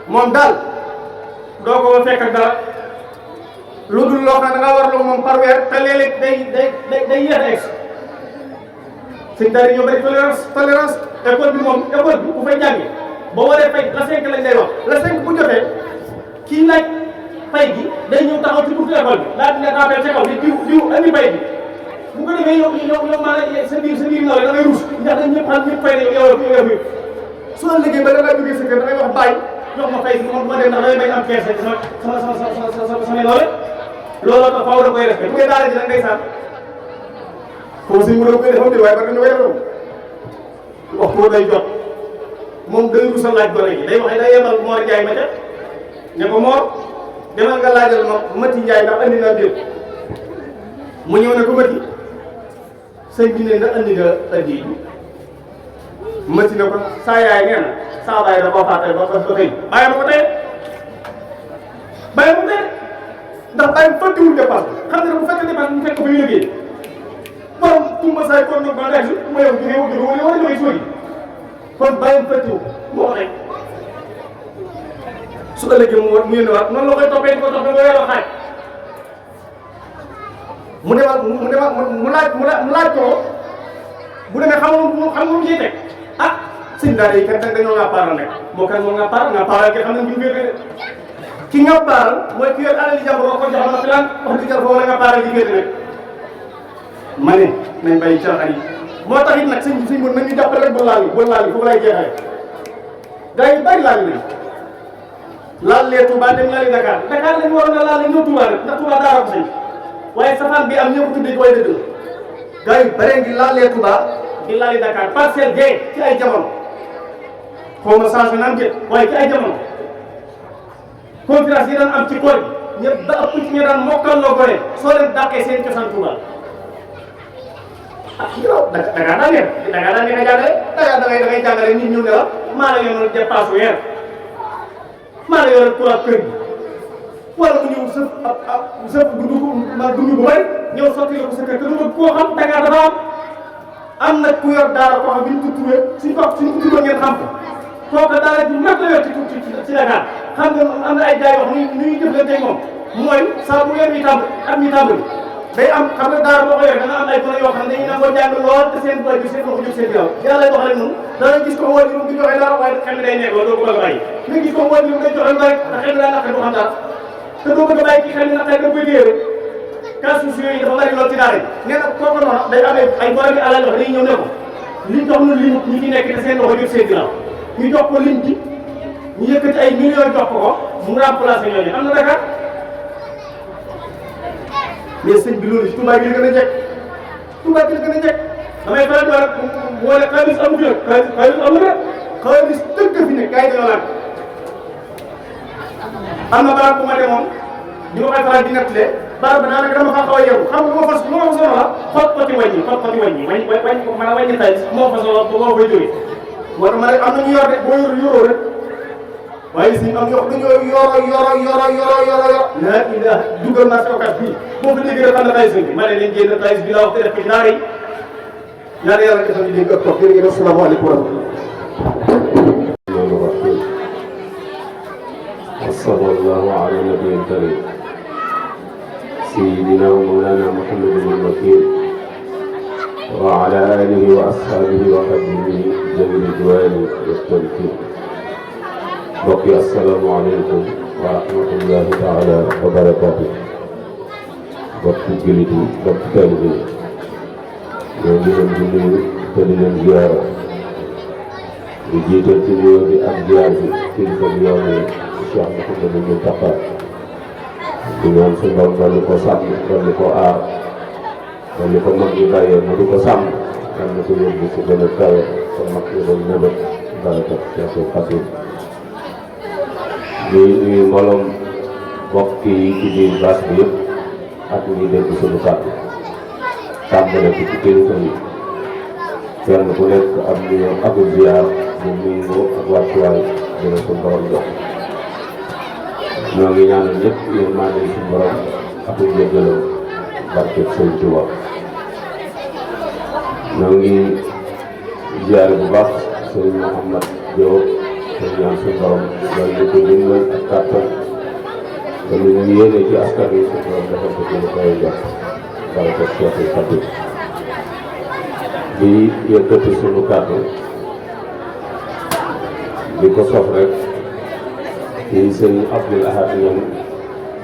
moom daal doo ko fekk ak dara lu dul loo xam ne da ngaa war lu moom par weer te léeg-léeg day yéex a egg sëñ daara yi ñoo bëri tolérance école bi moom école bi bu fay jàngi boo waree fay la 5 lañ lay wax la 5 bu jotee kii laaj fay gi day ñëw taxaw ci buntu école bi daal di ne rappel ca kaw ni diw andi fay bi bu ko defee yow maanaam sa biir naw da ngay ruus ndax dañ ñëpp fay ne yow su la liggéey ba da ngaa jógee sa kër da ngay wax bàyyi jox ma fay bi moom ma dem ndax damay bañ am kees rek sama loole looloo tax faaw da koy respecté bu ngeen daara ji nag ndeysaan foofu si mu doon koy defam di waaye ba dañu koy defam waxtu day jot moom day rusal laaj gone gi day wax day yemal Mor Ndiaye ma ca ne ko Mor demal nga laajal ma Mati Ndiaye ndax andi naa déet mu ñëw ne ko Mati sëñ bi ne ndax andi nga andi yi Mati ne ko saa yaay nee na saa baay da koo fàtte ba xëy bàyyi ma ko tey ndax bàyyi mu fàttewul dépense xam ne bu fekkee dépense mu fekk ko fa ñu liggéey borom tumba saay kon nag ba ngay su ma yow jógee wala jógee suba gi kon bàyyi mu fàttewu moo ko tey su ëllëgee mu yónni waat noonu la koy toppee di ko toppee ba weeroo xaaj mu laaj ko bu demee xam nga mu ciy teg ah sëñ daara yi kat dañoo nga paaral nekk moo kan moo nga paaral ke xam ne ñu féete ki nga paaral mooy ki yor alal di jàmbur ko joxoon na filaan wax di jar foofu la nga paaral di féete nag ma ne nañ bàyyi caaxaan yi moo tax it nag sëñ bu nañu jàppale rek ba laal yi foofu lay jeexale gars yi bari laal nañ laal lee Touba dem laali Dakar lañu waroon a laal la ñëw Touba rek ndax Touba daara ko sëñ waaye safaan bi am ñëw ko tuddee koy dëgg gars yi bare ngi laal lee Touba di laali Dakar parcelle gay ci ay jamono xaw ma changé naan jët waaye ci ay jamono conférence yi daan am ci koor bi ñëpp ba ëpp ci ñu daan mokkal loo gore soo leen dàqee seen cosaan Touba ah yow Dakar daa neex a jàngale Dakar da ngay jàngale nit ñu ne la maa la yoonal dépasse weer maa la yoonal courant kër gi wala mu ñëw sëf dund bu bari ñëw sotti la ko sa kër te du ma koo xam Dakar dafa am na ku yor daara koo xam bi ñu ko tuddee suñ ko tuddoon ngeen xam ko kooku daara ji mag la yor ci Dakar xam nga am na ay jaay yoo xam ni ñuy jëflante moom mooy saa bu weer mi tàmbali day am xam nga daara boo ko yor da nga am ay gone yoo xam ne dañuy nangoo jàng lool te seen bët bi seen loxo jóg seen ginnaaw yàlla wax leen noonu da ngay gis ko wóor yi moom di joxe dara waaye xel mi day nekk loolu doo ko bëgg a bàyyi nga gis ko wóor yi moom day joxe bari te xel mi daa naqari du xam dara te doo bëgg a bàyyi ki xel mi naqari da koy téye rek cas sociaux yi dafa bari lool ci daara yi nee na kooku noonu day amee ay borom yi alal yoo xam dañuy ñëw ne ko liñ jox nu lim ñi fi nekk te seen loxo jóg seen ginnaaw ñu jox ko lim ci ñu yëkkati ay millions jox ko mu remplacé ñooñu am na Dakar mais sëñ bi loolu ci Touba gi la gën a njëkk damay faral di wax rek moo ne xaalis amu fi nag xaalis amu rek xaalis dëgg fi ne gars yi dañoo laaj am na barab bu ma demoon ñu ma koy faral di nettalee barab ba daanaka dama faa xaw a yeewu xam nga lu ma fas soxla xot ko ci wàññi wàññi xaalis moo fa soxla ba moo fay jógee moo tax ma ne am na ñu yor de boo yoroo rek waaye si am yoo dañoo yoro la ilaha dugal naa si okat bii boo fa déggee rek am na xaalis bi ma ne leen génn xaalis bi laa wax te def ko ci daara yi ñaan yàlla defal ñu dégg ak toog jërëjëf asalaamaaleykum wa rahmatulah وصلى الله على النبي الكريم سيدنا ومولانا محمد المكين وعلى آله وأصحابه وخدمه ذوي الجوال والتمكين بقي السلام عليكم ورحمة الله تعالى وبركاته بقي جلدي بقي كالبي يومين جميل تلين زيارة يجيت التنيو بأبجار تلك اليوم الشيخ محمد المنتقى dengan sembang balik ko sam balik ko balik ko mag-ibaya balik ko sam kan ko yung bisa balik tayo sa makirong nabat balik sa kapatid di malam waktu di bas bi at ni de ko sa tambah na titikil ko ni yan ko nek am ni ak ziar ni minggu ak watuway dina sa borom do ñoo ngi ñaanal ñëpp yéen maa ngi suñu borom ak njëggalam barkeb Sëñ Tuubaa ñoo ngi ziare bu baax sëñ Mouhamad Diop te ñaan suñu borom loolu ko dimbal ak kàttan te lu ñu yéene ci askan wi suñu borom defal ko ci lu koy jox barkeb Cheikhul Khadim di yëkkati suñu kàddu di ko sof rek ci sëñ Abdoul Ahad ñoom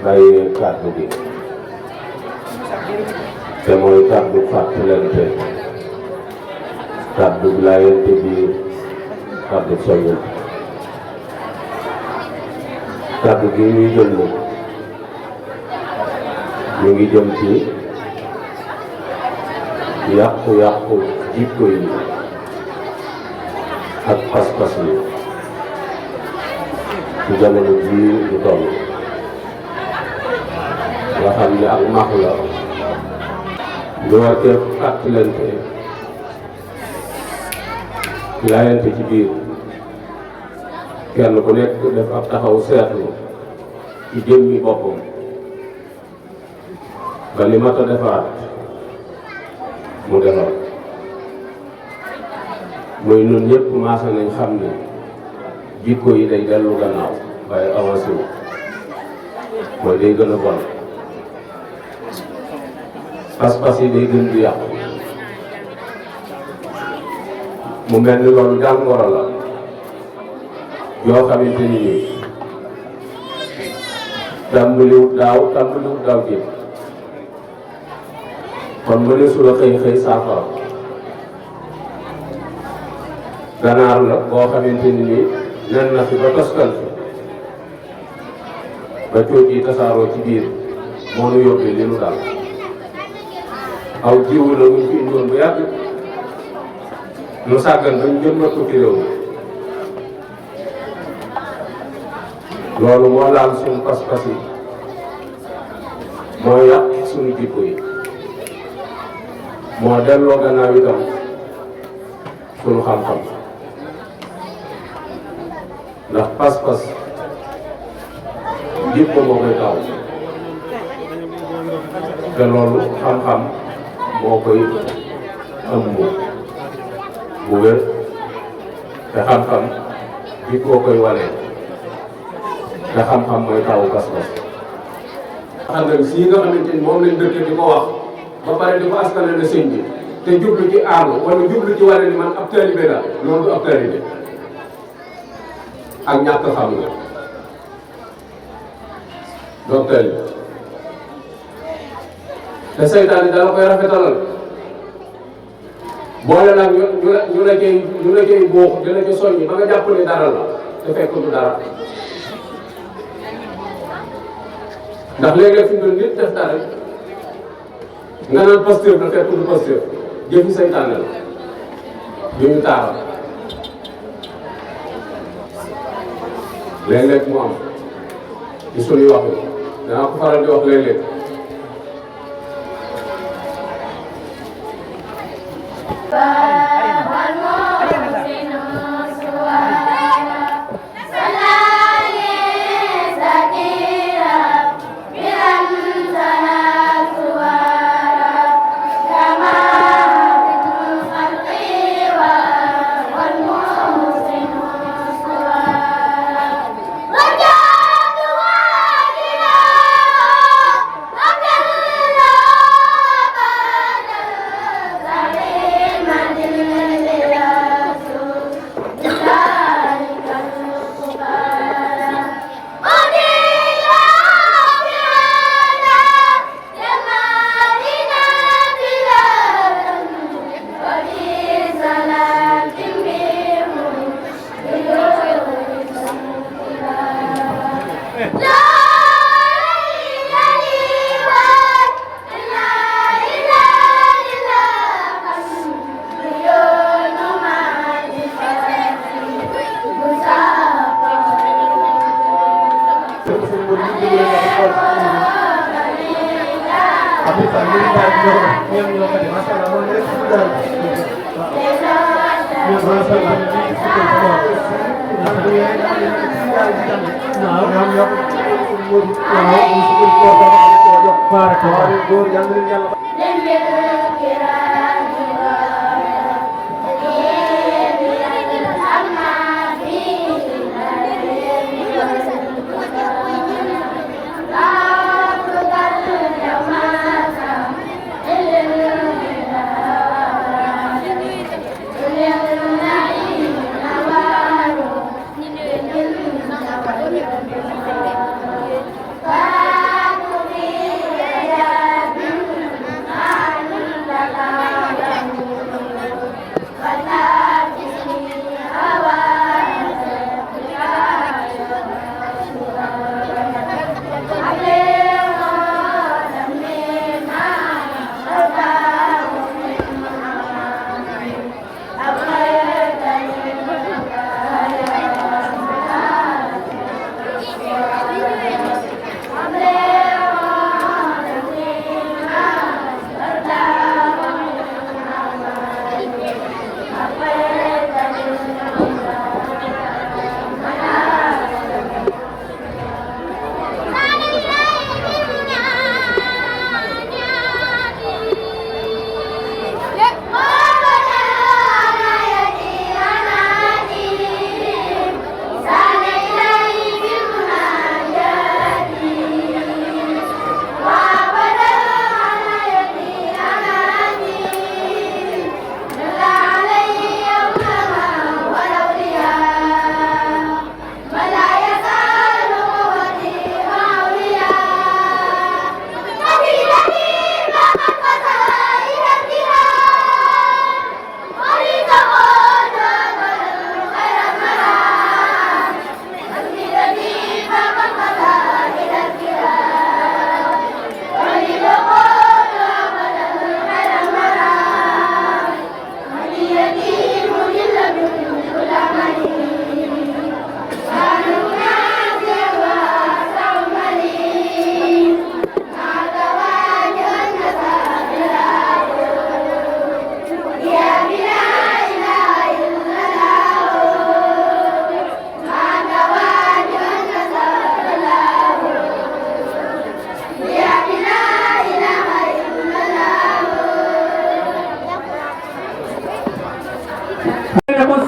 bàyyee kàddu gi te mooy kàddu fàttalante kàddu laayante biir kàddu soññal kàddu gi ñuy jël ñu ngi jëm ci yàqu-yàqu jikko yi ak pas-pas yi ci jamono jii ñu toll nga xam ne ak max la ñu war cee fàttalante laayante ci biir kenn ku nekk def ab taxaw seetlu ci jëmmi boppam ba li mat a defaraat mu defar muy ñun ñëpp maasa nañ xam ne jikko yi day dellu gannaaw waaye avancé wu mooy day gën a bon pas-pas yi day gën di yàqu mu mel ni loolu jàngoro la yoo xamante ni nii tàmbaliwut daaw jéem kon mëneesu la xëy saafara ganaar la boo xamante ni nii nen na fi ba toskal fi ba cóot yi tasaaroo ci biir moo nu yóbbee li nu daal aw jiwu la ñu fi indoon bu yàgg nu sàggan bañ jëmbat ko ci réew mi loolu moo laal suñu pas-pas yi moo yàq suñu jikko yi moo delloo gannaaw itam suñu xam-xam ndax pas-pas jikko moo koy taw te loolu xam-xam moo koy ëmb bu wér te xam-xam jikkoo koy wane te xam-xam mooy tawu pas-pas. xam nga si nga xamante ni moom lañ dëkk di ko wax ba pare di ko askanale sëñ bi te jublu ci aaru wala jublu ci wane ni man ab taalibe la loolu du ab taalibe ak ñàkk xam nga donc taalibe te seytaan yi dala koy rafetalal boole nag ñu la cay boox dina ca soññi ba nga jàpp ne dara la te fekk du dara ndax léeg-léeg fi mu doon nit def dara nga naan pasteur la fekk du pasteur jëfi seytaane la yu ñu taaral léeg-léeg mu am ci suñuy wax yi danaa ko faral di wax léeg-léeg Nah, Modou waaw mu si gën koo jox baarakallah góor yàlla leen yàlla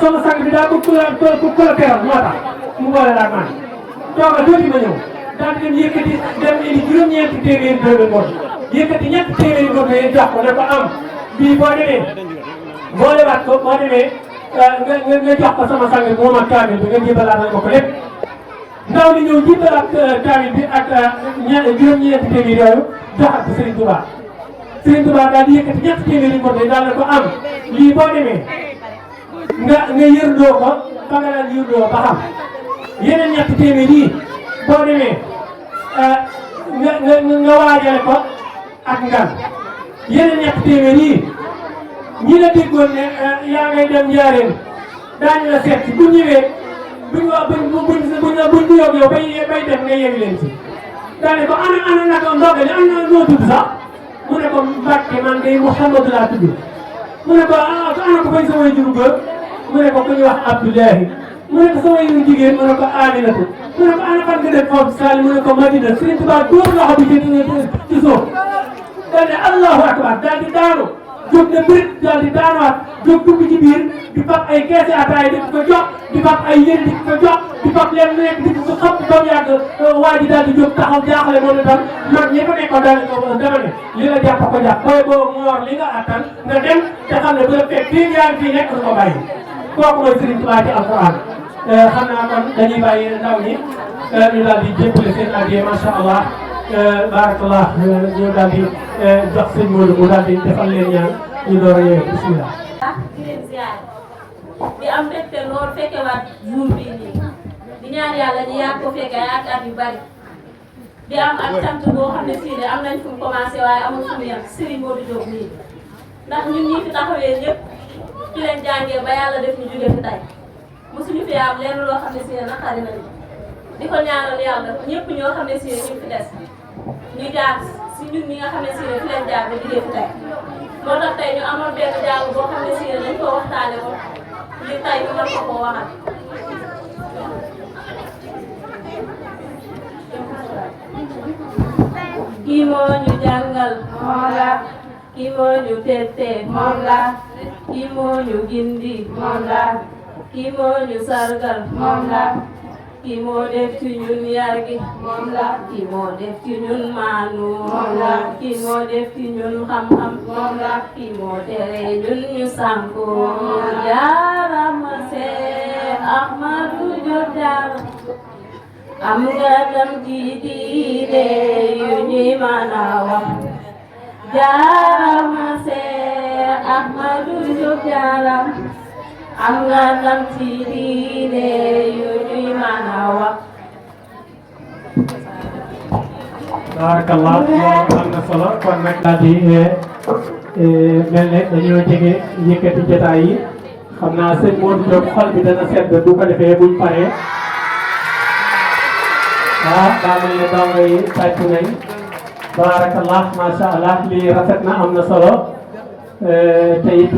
sama sang bi daa bëgg ku la teral moo tax mu boole laa man tooga tuuti ma ñëw daal di dem yëkkati dem indi juróom-ñeenti téeméeri dërëm ngoon yëkkati ñetti téeméeri ngoon yéen jox ko ne ko am bii boo demee boolewaat ko boo demee nga jox ko sama sang bi moom ak kaamil bi nga jébalaat ko lépp ndaw li ñëw jébalaat kaamil bi ak juróom-ñeenti téeméeri yooyu joxat ko Serigne Touba Serigne Touba daal di yëkkati ñetti téeméeri ngoon daal ne ko am lii boo demee nga yërdoo ko ba nga daan yërdoo ba xam yeneen ñetti téeméer yi boo demee nga waajale ko ak ngan yeneen ñetti téeméer yi ñi la déggoon ne yaa ngay dem njaareen daañu la seet si bu ñëwee buñ nuyoo yow bay dem nga yewi leen si daane ko ana naka ndogali ana noo tudd sax mu ne ko Mbàkke man day Mouhamadou laa tudd mu ne ko ana ko fay sa way juru góor mu ne ko ku ñuy wax Abdoulahi mu ne ko sa way juru jigéen mu ne ko Aminatu mu ne ko ana fan nga def foofu Sall mu ne ko Madina Sëriñ Tuubaa dóor loxo bi ci suuf daal ne Allahu akbar daal di daanu jóg na bërit daal di daanuwaat jóg dugg ci biir di fab ay keesi ataay di ko jox di fab ay yéen di ko jox di fab leen lu nekk di ko xam ba mu yàgg waa ji daal di jóg taxaw jaaxle moom itam mag ñi ko nekkoon daal di ko dama ne li la jàpp ko jàpp booy boobu mu war li nga attan nga dem te xam ne bu la fekk fii yaa ngi fii nekk du ko bàyyi kooku mooy Sëriñ Tuubaa ci alquran xam naa kon dañuy bàyyi ndaw ñi ñu daal di jébbale seen addiya macha allah barakallah ñu daal di jox sëñ Modou mu daal di defal leen ñaan ñu door a yeewee bismillah. di leen ziar di am mbégte lool fekkewaat jour bii nii di ñaan yàlla ñu yàgg ko fekke ay at yu bari di am ak sant boo xam ne fii de am nañ fu mu commencé waaye amul fu mu yem Serigne Modou Diop nii ndax ñun ñii fi taxawee ñëpp ci leen jàngee ba yàlla def ñu jóge fi tey mosuñu fi am lenn loo xam ne si ne naqari nañu di ko ñaanal yàlla ñëpp ñoo xam ne si ne ñu fi des ñu jaar si ñun ñi nga xam ne si ne fi leen jaar ba jóge fi tey moo tax tey ñu amoon benn jàng boo xam ne si ne dañ ko waxtaane ko li tey ñu war ko koo waxal kii moo ñu jàngal moom la kii moo ñu tette moom la kii moo ñu gindi moom la kii moo ñu sargal moom la kii moo def ci ñun yar gi moom la kii moo def ci ñun maanu moom la kii moo def ci ñun xam-xam moom la kii moo tere ñun ñu sànku jaarama Seex Ahmadu Jóob Jaara am nga tam ci diine yu ñuy mën a wax jaarama Seex Ahmadu Jóob Jaara am nga tam ci diine yu ñuy mën a wax. barakallah loolu am na solo kon nag daal di mel ne dañoo jege yëkkati jotaay yi xam naa sëñ Modou Diop xol bi dana sedd bu ko defee buñ paree daa mel ne dongo yi tàcc nañ barakallah macha allah lii rafet na am na solo te it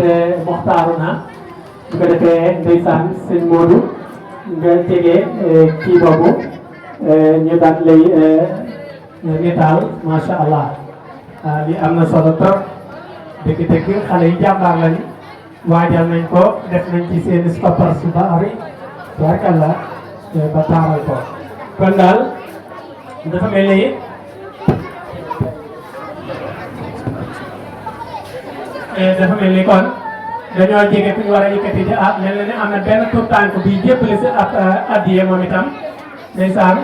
moxtaaru na bu ko defee ndeysaan sëñ Modou nga jege kii boobu ñu daal lay nitaal macha allah li am na solo trop dëgg-dëgg xale yi jàmbaar lañ waajal nañ ko def nañ ci seen stoppar su bari tubaarkàlla ba taaral ko kon daal dafa mel ni kon dañoo jege ku ñu war a yëkkati di mel na ne am na benn tuut tànk bi jébbali si ab addiye moom itam ndeysaan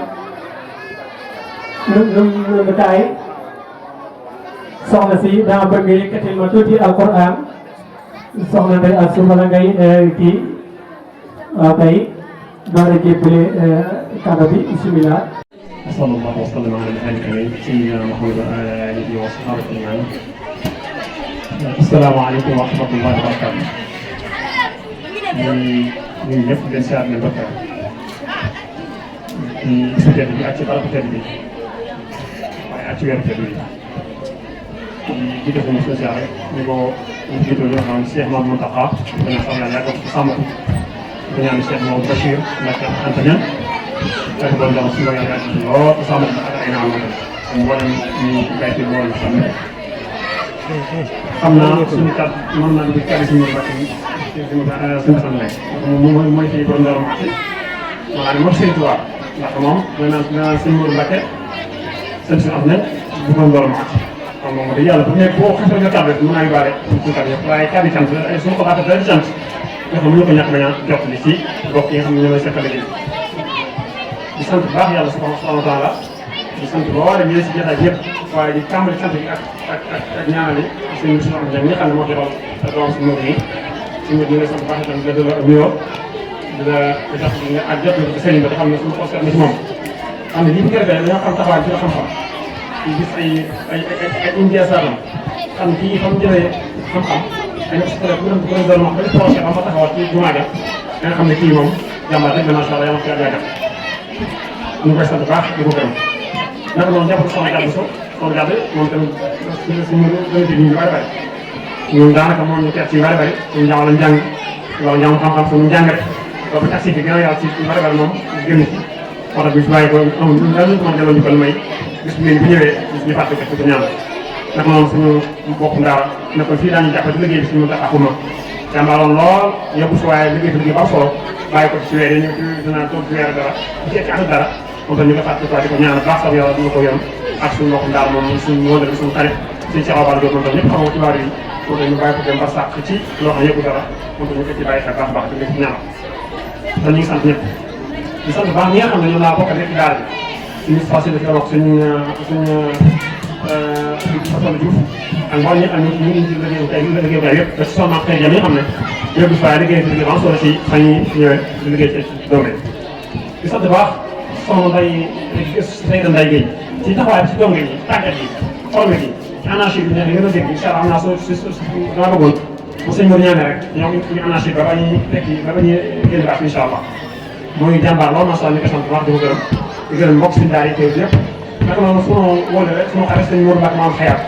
nu kaay soxna si daa bëgg nga yëkkatil ma tuuti alquran soxna Ndeye Assou wala ngay kii waaw kay door a jébbale kàddu bi bisimilah. sallallahu wa sallam ala nabiyyil karim sayyidina Muhammad wa ala alihi wa sahbihi ajma'in. asalaamaaleykum wa rahmatullahi wa barakatuh. ñun ñëpp di leen siyaar ne mbokk yi ci tedd bi ak ci barab tedd bi waaye ak ci weeru tedd bi di def mo siyaar rek ni ko ñu jiitu ñu xam Cheikh Mamadou Mountakha dana sax yàlla ko sàmm ko di ñaan Cheikh Mamadou Bachir Mbacké Anta Niang ak doon dama suñu yàlla ci lool sàmm ko ak ay naam ko mboolem ñu gayti mboolem xam naa suñu kat mën naa di kàddu suñu Mbacké suñu sant rek moom mooy fii borom Darou Mouhty maanaam moom Sëriñ Tuubaa ndax moom danaan suñu Mourou Mbacké seen si am nañ bu borom Darou Mouhty kon moom de yàlla bu nekk boo xasee nga tàmbali mën naa yóbbaale suñu kat yëpp waaye kàddu sant la suñu ko xaatee daal di sant nga xam ne ñu ko ñàkk bañ a jot li ci bokk yi nga xam ne ñoo lay seqal liggéey di sant bu baax yàlla subhanahu wa taala di sant boo war a ñëwee si jotaay yëpp waaye di tàmbali sant bi ak ñaanal yi suñu am ñi nga xam ne moo ci doon doon si Mourou yi suñu ñu ngi sant baax itam nga delloo ak nuyoo di la jox nga ak jot na ko sëriñ ba te xam ne suñu xool seet na si moom xam ne lii bu ko defee dañoo xam taxawaay ci la xam-xam di gis ay indiasaaram xam kii fa mu jëlee xam-xam ay na su ko doon wax ba ci projet ba ma taxawal ci jumaa ja da nga xam ne kii moom jàmbaar rek macha allah yàlla ko yàgg def ñu koy sant baax di ko gërëm naka noonu jàpp soxna Gàddu soxna Gàddu moom tamit suñu dëgg ñu bari bari ñun daanaka moom ñu teet ci bari bari suñu njàng njàng wala njàng xam-xam suñu njàng rek ba ci agsi fi gën a yàlla ci bari bari moom génn ci moo tax bi su bàyyi ko amul lan lañ ko mën a delloo ñu ko may bis bu ngeen bi ñëwee bis ñu fàtte ko ci ñaan naka noonu suñu bokk ndaara ne ko fii daañu jàppale liggéey bi suñu tax akuma jàmbaaroon lool yóbbu si waaye liggéey bi liggéey ba am solo bàyyi ko ci weer yi ñu dina toog ci weer dara bu ci at dara moom tam ñu ko fàtte di ko ñaan baax sax yàlla dina ko yoon ak suñu mbokk ndaar moom suñu wóor la suñu xarit suñu Cheikh Obal Diop moom tam ñëpp xamoo ci waar yi moom tam ñu bàyyi ko dem ba sàq ci loo xam yëpp dara moom tam ñu ko ci bàyyi xel baax baax di leen ñaanal kon ñu ngi sant ñëpp di sant baax ñi nga xam ne ñoom laa bokk nekk ci daara bi suñu passé dafay wax suñu Fatou Diouf ak mboolem ñëpp ñu ngi ci liggéey yëpp te son marché jam yi xam ne yóbbu si waaye liggéey si liggéey ba am solo si fan yi ñëwee di liggéey ci doom di sant baax soxna Ndeye Ndeye Guèye ci taxawaay bi ci donge yi tàggat yi formé yi ci anarchie bi ngeen a dégg incha allah am naa dama bëggoon bu sëñ Mor ñaanee rek ñoo ngi anarchie ba ba ñuy tekki ba ba ñuy génn baat incha allah mooy jàmbaar lool macha allah ñu koy sant bu baax di ko gërëm di gërëm mbokk suñu daara yi teew yëpp naka noonu sunu wóole rek sunu xarit sëñ Mor Mbacke maam xayaat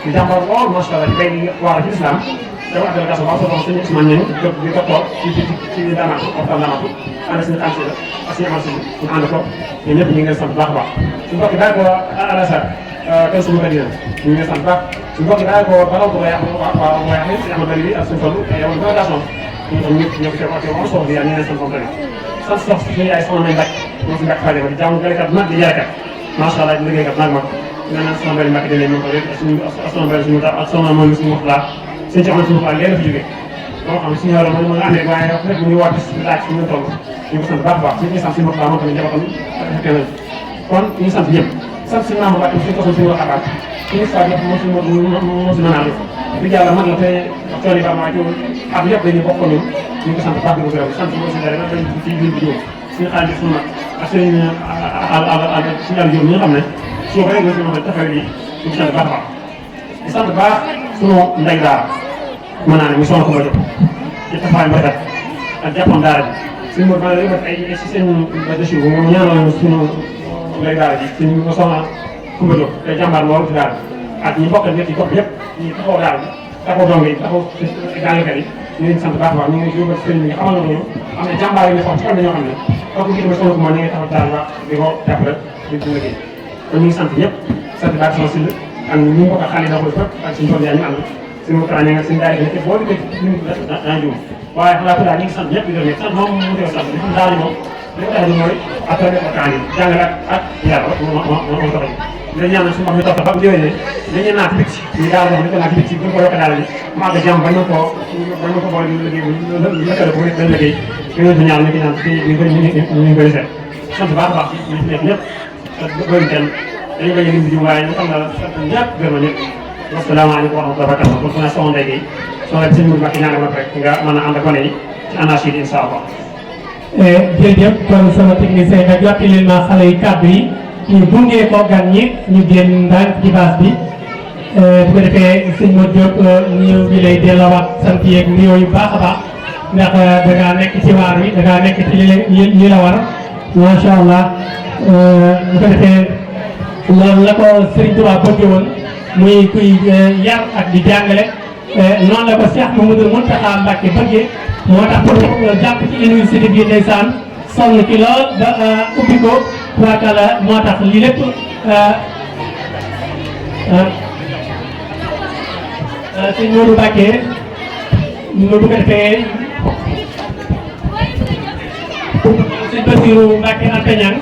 di jàmbaar lool macha allah di bay waar ci islam dafa ak délégation ba solo sëñ Ousmane Niang di docteur ci daanaka waxtaan daanaka ànd suñu xaalis la ak suñu amal ñu ànd ko ñun ñëpp ñu ngi leen sant bu baax a baax suñu mbokk daal ko Alassane kër suñu bëri ñu ngi sant baax suñu mbokk yi daal ko balaw ko yàq waaw yàq ni suñu amadou bi ak suñu fallu yow délégation ñu tam ñëpp ñoo ko teew ak yow soo di ñu leen sant moom tamit sant sox suñu yaay soxna may mbàkk moom si mbàkk Fadima di jaamu galekat nag di jaaykat macha allah di liggéeykat nag mag ñu naan soxna bëri mbàkk dinañ moom tamit suñu soxna bëri suñu ak soxna moom suñu wax laa suñu ci amoon suñu xalaat léegi fi jógee moo xam suñu yàlla mooy nga àndee waaye rek mu ngi woote laaj suñu toll ñu ngi sant baax a baax ñu ngi sant suñu wax laa moom tamit jabatam fekkee nañ kon ñu ngi sant ñëpp sant suñu maam Mbacke suñu kosoon suñu wax abaat suñu saa yëpp moo si mën a def di yàlla mag la te coono yi ba maa ci at yëpp dañuy bokk ñun ñu ngi sant baax di ko gërëm sant moo si dara nag dañ ci biir bi ñëw suñu xaalis suñu mag ak suñu suñu àll ñi nga xam ne soo ko rek nga si mën a taxaw yi ñu ngi sant baax a baax di sant baax suñu ndey daara mën naa ne mu sonn ko ba jot ci taxawaay bu rafet ak jàppoon daara ji suñu mot maa ngi ay si seen dossier bu moom ñaanal suñu ndey daara ji suñu soxna Koumba Diop te jàmbaar loolu ci daara ak ñi bokk nekk ci gox yëpp ñi taxaw daara ji taxaw dong yi taxaw jàngkat yi ñu ngi sant baax a baax ñu ngi yóbbal sëriñ bi nga xamal nañu am na jàmbaar yi nga xam ci am na ñoo xam ne kooku ngi dama soxna Koumba ñu ngi taxaw daara baax di ko jàppale di ko liggéey kon ñu ngi sant ñëpp sant baax sama sill ak ñu bokk xale yi daxul fépp ak suñu tool yaa ñu ànd suñu kara ña nga suñu daara yi boo di ñu daa juum waaye xalaatu daal ñu ngi sant ñëpp di leen sant moom mu teew sant di xam daal moom li ko tax di mooy après kaan yi jàngale ak yàlla moo tax di ñaan suñu wax ñu topp ba mu déwénee dañuy naat bit ñu daal moom dañu ko naat bit ci gën ko yokk daal ji mu àgg jàmm bañ ko boole liggéey lëkkale ko benn liggéey ñu ngi ñaan ñu ñaan ñu koy seet sant baax a baax ñu nekk ñëpp bëri kenn dañu bañ a lim bi waaye ñu xam na sant ñëpp gërëm ñëpp asalaamaaleykum wa rahmatulah barakatuh kon fu ne soxna Ndeye Guèye soxna bi sëñ Mourou Mbacke ñaanal ma rek nga mën a ànd ak gone yi ci ANACIM incha allah. jërëjëf kon sama technicien nga jottali ma xale yi kàddu yi ñu gunge ko gan ñi ñu génn ndànk ci baas bi bu ko defee sëñ Modou Diop ñu ngi lay delloowaat sant yeeg nuyoo yu baax a baax ndax da ngaa nekk ci waar wi da ngaa nekk ci li la war macha allah bu ko defee loolu la ko Serigne Touba bëgge woon muy kuy yar ak di jàngale noonu la ko Cheikh Mamadou Mountakha Mbacké bëggee moo tax pour jàpp ci université bi ndeysaan sonn ci lool ba ubbi ko tubaarkàlla moo tax lii lépp sëñ Modou Mbacké ñu bu ko defee sëñ Bassirou Mbacké Anta Niang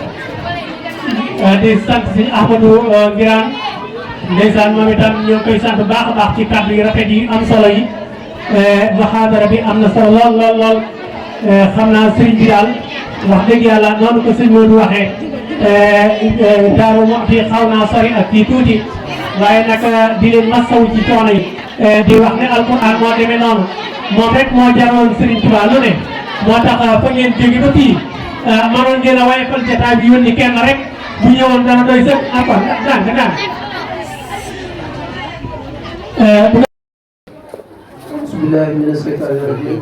di sant sëñ Ahmadou Ngiraan ndeysaan moom itam ñoo ngi koy sant bu baax a baax ci kàddu yi rafet yi am solo yi muhaadara bi am na solo lool xam naa sëriñ bi daal wax dëgg yàlla noonu ko sëñ Modou waxee Daaru Muxti xaw naa sori ak kii tuuti waaye nag di leen masawu ci coono yi di wax ne alquran moo demee noonu moom rek moo jaroon sëriñ Tuubaa lu ne moo tax fa ngeen jóge ba fii mënoon ngeen a wayfal jotaay bi yónni kenn rek bu ñëwoon dana doy sëkk encore daan bismillahi mina shaytaani rajim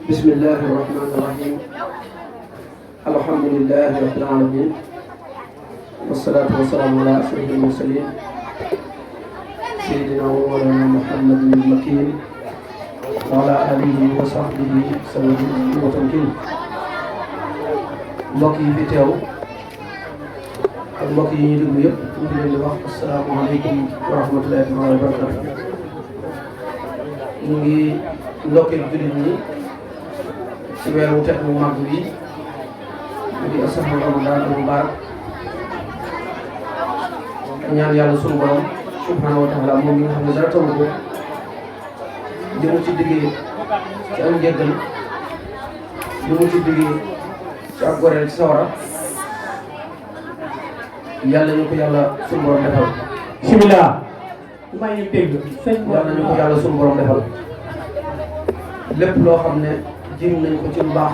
bismillahi rahmani rahim alhamdulillahi rabbil alamin wassalatu wassalamu ala ashrafil mursalin sayyidina wa mawlana muhammadin al-makin wa ala alihi wa sahbihi sayyidina wa tamkin mbokk yi fi teew ak mbokk yi ñu déglu yëpp ñu ngi leen di wax asalaamaaleykum wa rahmatullahi wa barakatuh ñu ngi ndokkeel jullit ñi ci weeru tedd mu mag bi mu di asaxu ramadan al mubarak ñaan yàlla sunu borom subhanahu wa taala moom mi nga xam ne dara tawu ko li mu ci diggee ci am njëggal li mu ci diggee ci ak goreel ci sawara yàlla ñu ko yàlla sunu borom defal. bismillah. maa ngi dégg sëñ yàlla ñu ko yàlla sunu borom defal lépp loo xam ne jëm nañ ko ci lu baax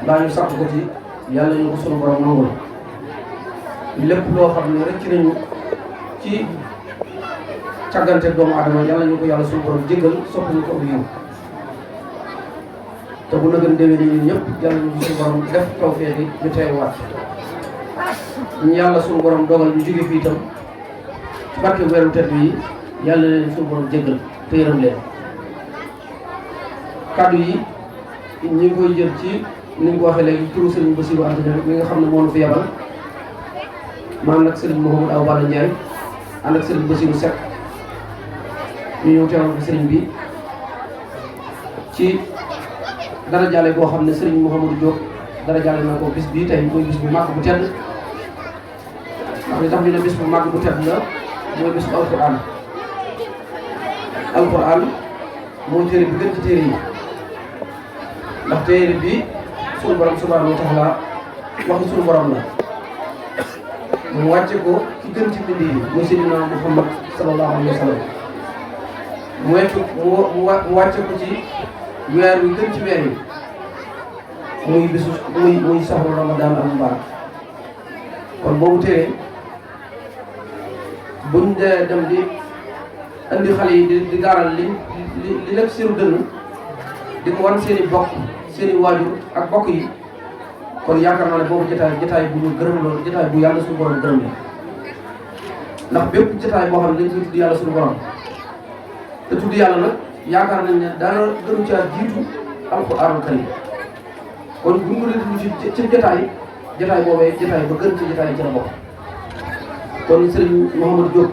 mbaa ñu sàkk ko ci yàlla ñu ko sunu borom nangul lépp loo xam ne rëcc nañu ci càggante doomu adama yàlla ñu ko yàlla sunu borom jéggal sopp ñu ko aw yiw te bu na gën déwee ni ñun ñëpp yàlla ñu ko sunu borom def tawfeex yi ñu teewaat ñu yàlla sunu borom dogal ñu jóge fii itam ci barke weeru tedd yi yàlla leen sunu borom jéggal te yërëm leen kaddu yi ñu ngi koy jël ci ni ñu ko waxee léegi turu Sëriñ Bassirou Anta Niang mi nga xam ne moo nu fi yabal man nag Serigne Mouhamadou Awa Balla Ndiaye ànd ak Serigne Bassirou Seck ñu ñëw teewal ko Serigne bi ci dara jàlle boo xam ne Serigne Mouhamadou Diop dara jàlle na ko bis bii tey mooy bis bu màgg bu tedd ndax li tax ñu ne bis bu màgg bu tedd la mooy bis bu alquran mooy téere bi gën ci téere yi ndax téere bi suñu borom subhanahu wa taala waxi suñu borom la mu wàcce ko ki gën ci bind yi muy Seydina Muhammad sallallahu alayhi wa sallam mu wàcce ko ci weer wi gën ci weer yi muy bisu muy saxru Ramadan al mubarak kon boobu téere buñ dee dem di andi xale yi di gaaral li nekk seenu dënn di ko wan seen i bokk seen i waajur ak bokk yi kon yaakaar naa ne boobu jotaay bu ñu gërëm loolu jotaay bu yàlla suñu borom gërëm la ndax bépp jotaay boo xam ne dañ koy tudd yàlla suñu borom te tudd yàlla nag yaakaar nañ ne dara gënu caa jiitu alxuraanul karim kon bu ñu ko dee tudd ci jotaay boobee jotaay ba gën ci jotaay ci la bokk kon Serigne Mouhamadou Diop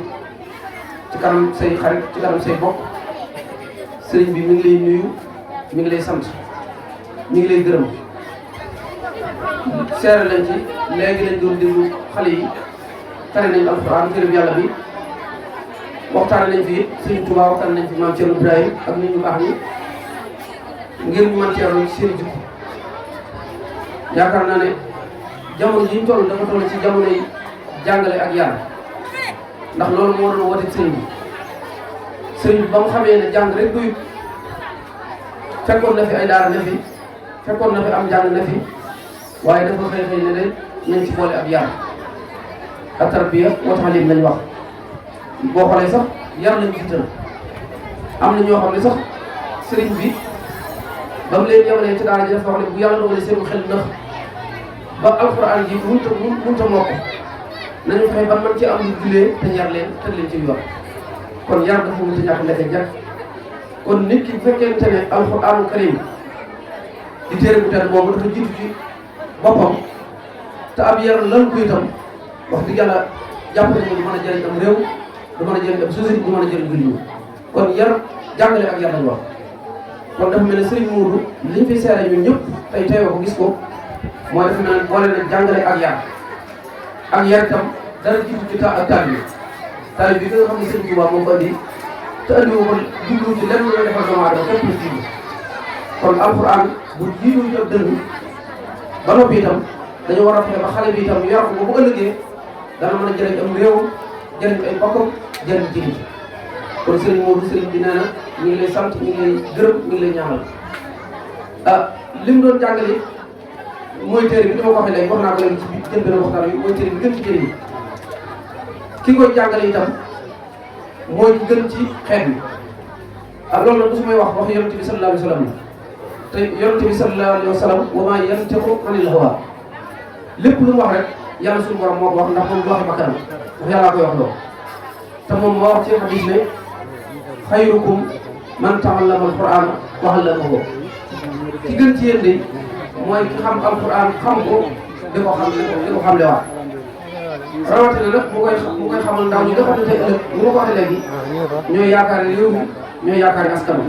ci kanam say xarit ci kanam say bokk Serigne bi mi ngi lay nuyu mi ngi lay sant mi ngi lay gërëm seere lañ ci léegi lañ doon déglu xale yi tare nañ alxuraan téere yàlla bi waxtaan nañ fi Serigne Touba waxtaan nañ fi maam Thierno Ibrahim ak nit ñu baax ñi ngir ñu mën teerlu ci seen i jikko yaakaar naa ne jamono ji ñu toll dafa toll ci jamono yi jàngale ak yar ndax loolu moo doon woote sëriñ bi ba mu xamee ne jàng rek doyut fekkoon na fi ay daara ne fi fekkoon na fi am jàng ne fi waaye dafa xëy ne de nañ ci boole ab yar ak tarbiya wa ta'lim lañ wax boo xoolee sax yar lañ jiital am na ñoo xam ne sax sëriñ bi ba mu leen yemalee ci daara ji dafa wax ne bu yàlla dogalee seen xel ndax ba alxuraan ji mënut a mokk nañu fexe ba man ci am lu julee te yar leen teg leen ci yoon kon yar dafa mënut a ñàkk ndeke jàkk kon nit ki bu fekkente ne alxuraanu karim di téere bu tedd boobu dafa jiitu ci boppam te ab yar lan ko itam wax dëgg yàlla jàpp nañu du mën a jëriñ am réew du mën a jëriñ am société du mën a jëriñ jullit ñi kon yar jàngale ak yar lañu wax kon dafa mel ne Serigne Modou liñ fi seere ñun ñëpp tey teewoo ko gis ko mooy dafa mel ne boole na jàngale ak yar itam dara jiitu ci taalib bi nga xam ne Serigne Touba moo ko andi te andi woo ko jublu ci lenn lu defal doomu aadama képp la jiitu kon alxuraan bu jiitu ci ab dënn ba noppi itam dañoo war a fexe ba xale bi itam yor ko ba bu ëllëgee dana mën a jëriñ am réew jëriñ ay bokkam jëriñ jigéen kon Serigne Modou Serigne bi nee na ñu ngi lay sant ñu ngi lay gërëm ñu ngi lay ñaanal li mu doon jàngale mooy téere bi dama ko waxee léegi wax naa ko léegi ci biir jël benn waxtaan bi mooy téere bi gën ci téere yi ki koy jàngale itam mooy gën ci xeet bi loolu nag du su may wax yonent bi sallallahu alayhi wa sallam te yonent bi sallallahu alayhi wa sallam wa maa yantiqu anil hawaa lépp lu mu wax rek yàlla suñu borom moo ko wax ndax moom du waxi bakkanam ndax yàllaa koy wax loolu te moom moo wax ci hadis ne xayrukum man ta'allama al-Qur'aan wa 'allamahu ki gën ci yéen de mooy ki xam alquran xam ko di ko xam le waat rawatina nag mu koy xamal ndaw ñi nga xam ne tey ëllëg ni ma ko waxee léegi ñooy yaakaari réew mi ñooy yaakaari askan wi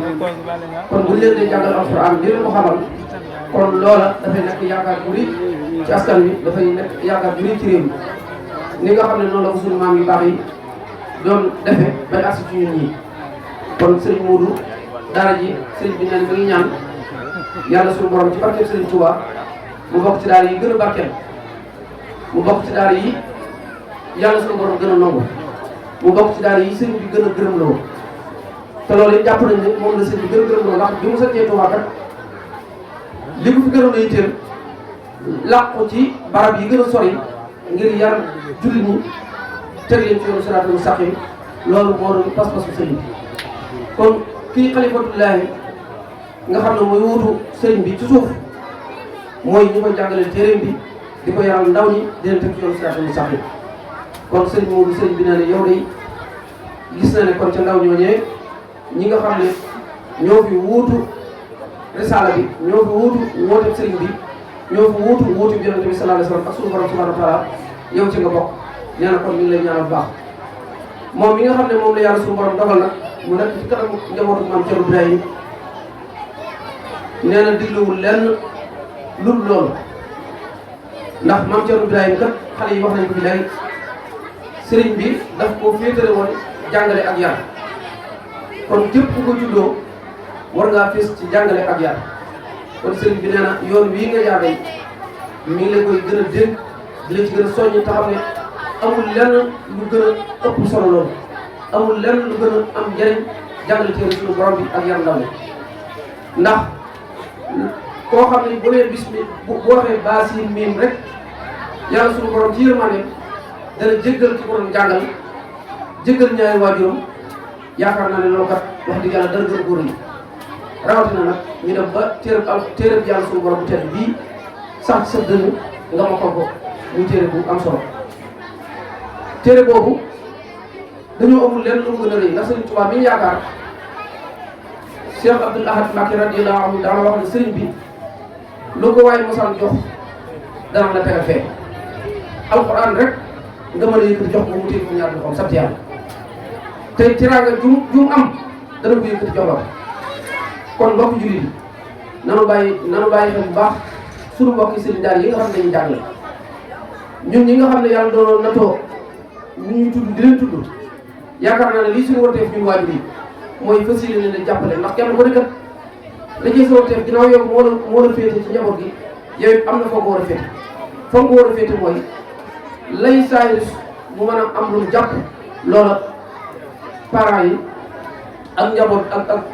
kon buñ leen di jàngal alquran di leen ko xamal kon loola dafay nekk yaakaar bu rëy ci askan wi dafay nekk yaakaar bu rëy ci réew mi ni nga xam ne noonu la ko suñu maam yu baax yi doon defee bañ agsi ci ñun ñii kon Serigne Modou daara ji Serigne bi neen mi ngi ñaan yàlla suñu borom ci barkeel Serigne Touba mu bokk ci daara yi gën a barkeel mu bokk ci daara yi yàlla suñu borom gën a nangu mu bokk ci daara yi Serigne bi gën a gërëm loo te loolu it jàpp nañ ne moom la Serigne bi gën a gërëm loo ndax bi mu sañcee Touba kat li ko fi gënoon a yitteel làqu ci barab yi gën a sori ngir yar jullit ñi teg leen ci yoonu siraatal mustaqiim loolu moo doon pas-pasu Serigne bi kon kii xalifatullaahi nga xam ne mooy wuutu sëriñ bi ci suuf mooy ñu koy jàngaleel téeréem bi di ko yaral ndaw ñi di leen teg ci yoonu siraatal mustaqiim kon sëriñ Modou sëriñ bi nee ne yow de gis na ne kon ca ndaw ñooñee ñi nga xam ne ñoo fi wuutu risaala bi ñoo fi wuutu woote sëriñ bi ñoo fi wuutu bi yonent bi sallallahu alayhi wa sallam ak suñu borom subhanahu wa taala yow ci nga bokk nee na kon mi ngi lay ñaanal bu baax moom mi nga xam ne moom la yàlla suñu borom dogal nag mu nekk ci kanamu njabootu maam Thierno Birahim nee na digluwul lenn lu loolu ndax maam Thierno Birahim kat xale yi wax nañ ko fi léegi sëriñ bi daf ko féetale woon jàngale ak yar kon képp ku ko juddoo war ngaa fees ci jàngale ak yar kon sëriñ bi nee na yoon wii nga jaar day mi ngi la koy gën a dégg di la ci gën a soññ te xam ne amul lenn lu gën a ëpp solo loolu amul lenn lu gën a am njëriñ jàngale téere suñu borom bi ak yar ndaw ndax koo xam ne bu nee bis mi bu waxee baasin miim rek yàlla suñu borom ci yërmande dana jéggal ki ko doon jàngal jéggal ñaari waajuram yaakaar naa ne loolu kat wax dëgg yàlla dara gën a góor yi rawatina nag ñu dem ba téereb yàlla suñu borom bu tedd bii sax ci sa dënn nga mokkal ko muy téere bu am solo téere boobu dañoo amul lenn lu mu gën a rëy ndax Sëriñ Tuubaa mi ñu yaakaar Cheikh Abdoul Ahad Mbacké radiyallahu anhu daana wax ne sëriñ bi lu ko waaye mosaan jox dana la tegal fee alxuraan rek nga mën a yëkkati jox ko mu téye ko ñaar loxoom sant yàlla tey teraanga jum am dana ko yëkkati jox la kon mbokk jullit yi nanu bàyyi xel bu baax suñu mbokki sëriñ daara yi nga xam ne dañuy jàngale ñun ñi nga xam ne yàlla doon natoo ñu ñuy tudd di leen tudd yaakaar naa ne lii suñu warteef ñun waajur yi mooy fas yéene leen jàppale ndax kenn ko ne kat la cee sa warteef ginnaaw yow moo la féete ci njaboot gi yow it am na foo ko war a féete foo ko war a féete mooy lay saayir mu mën a am lu mu jàpp loola parents yi ak njaboot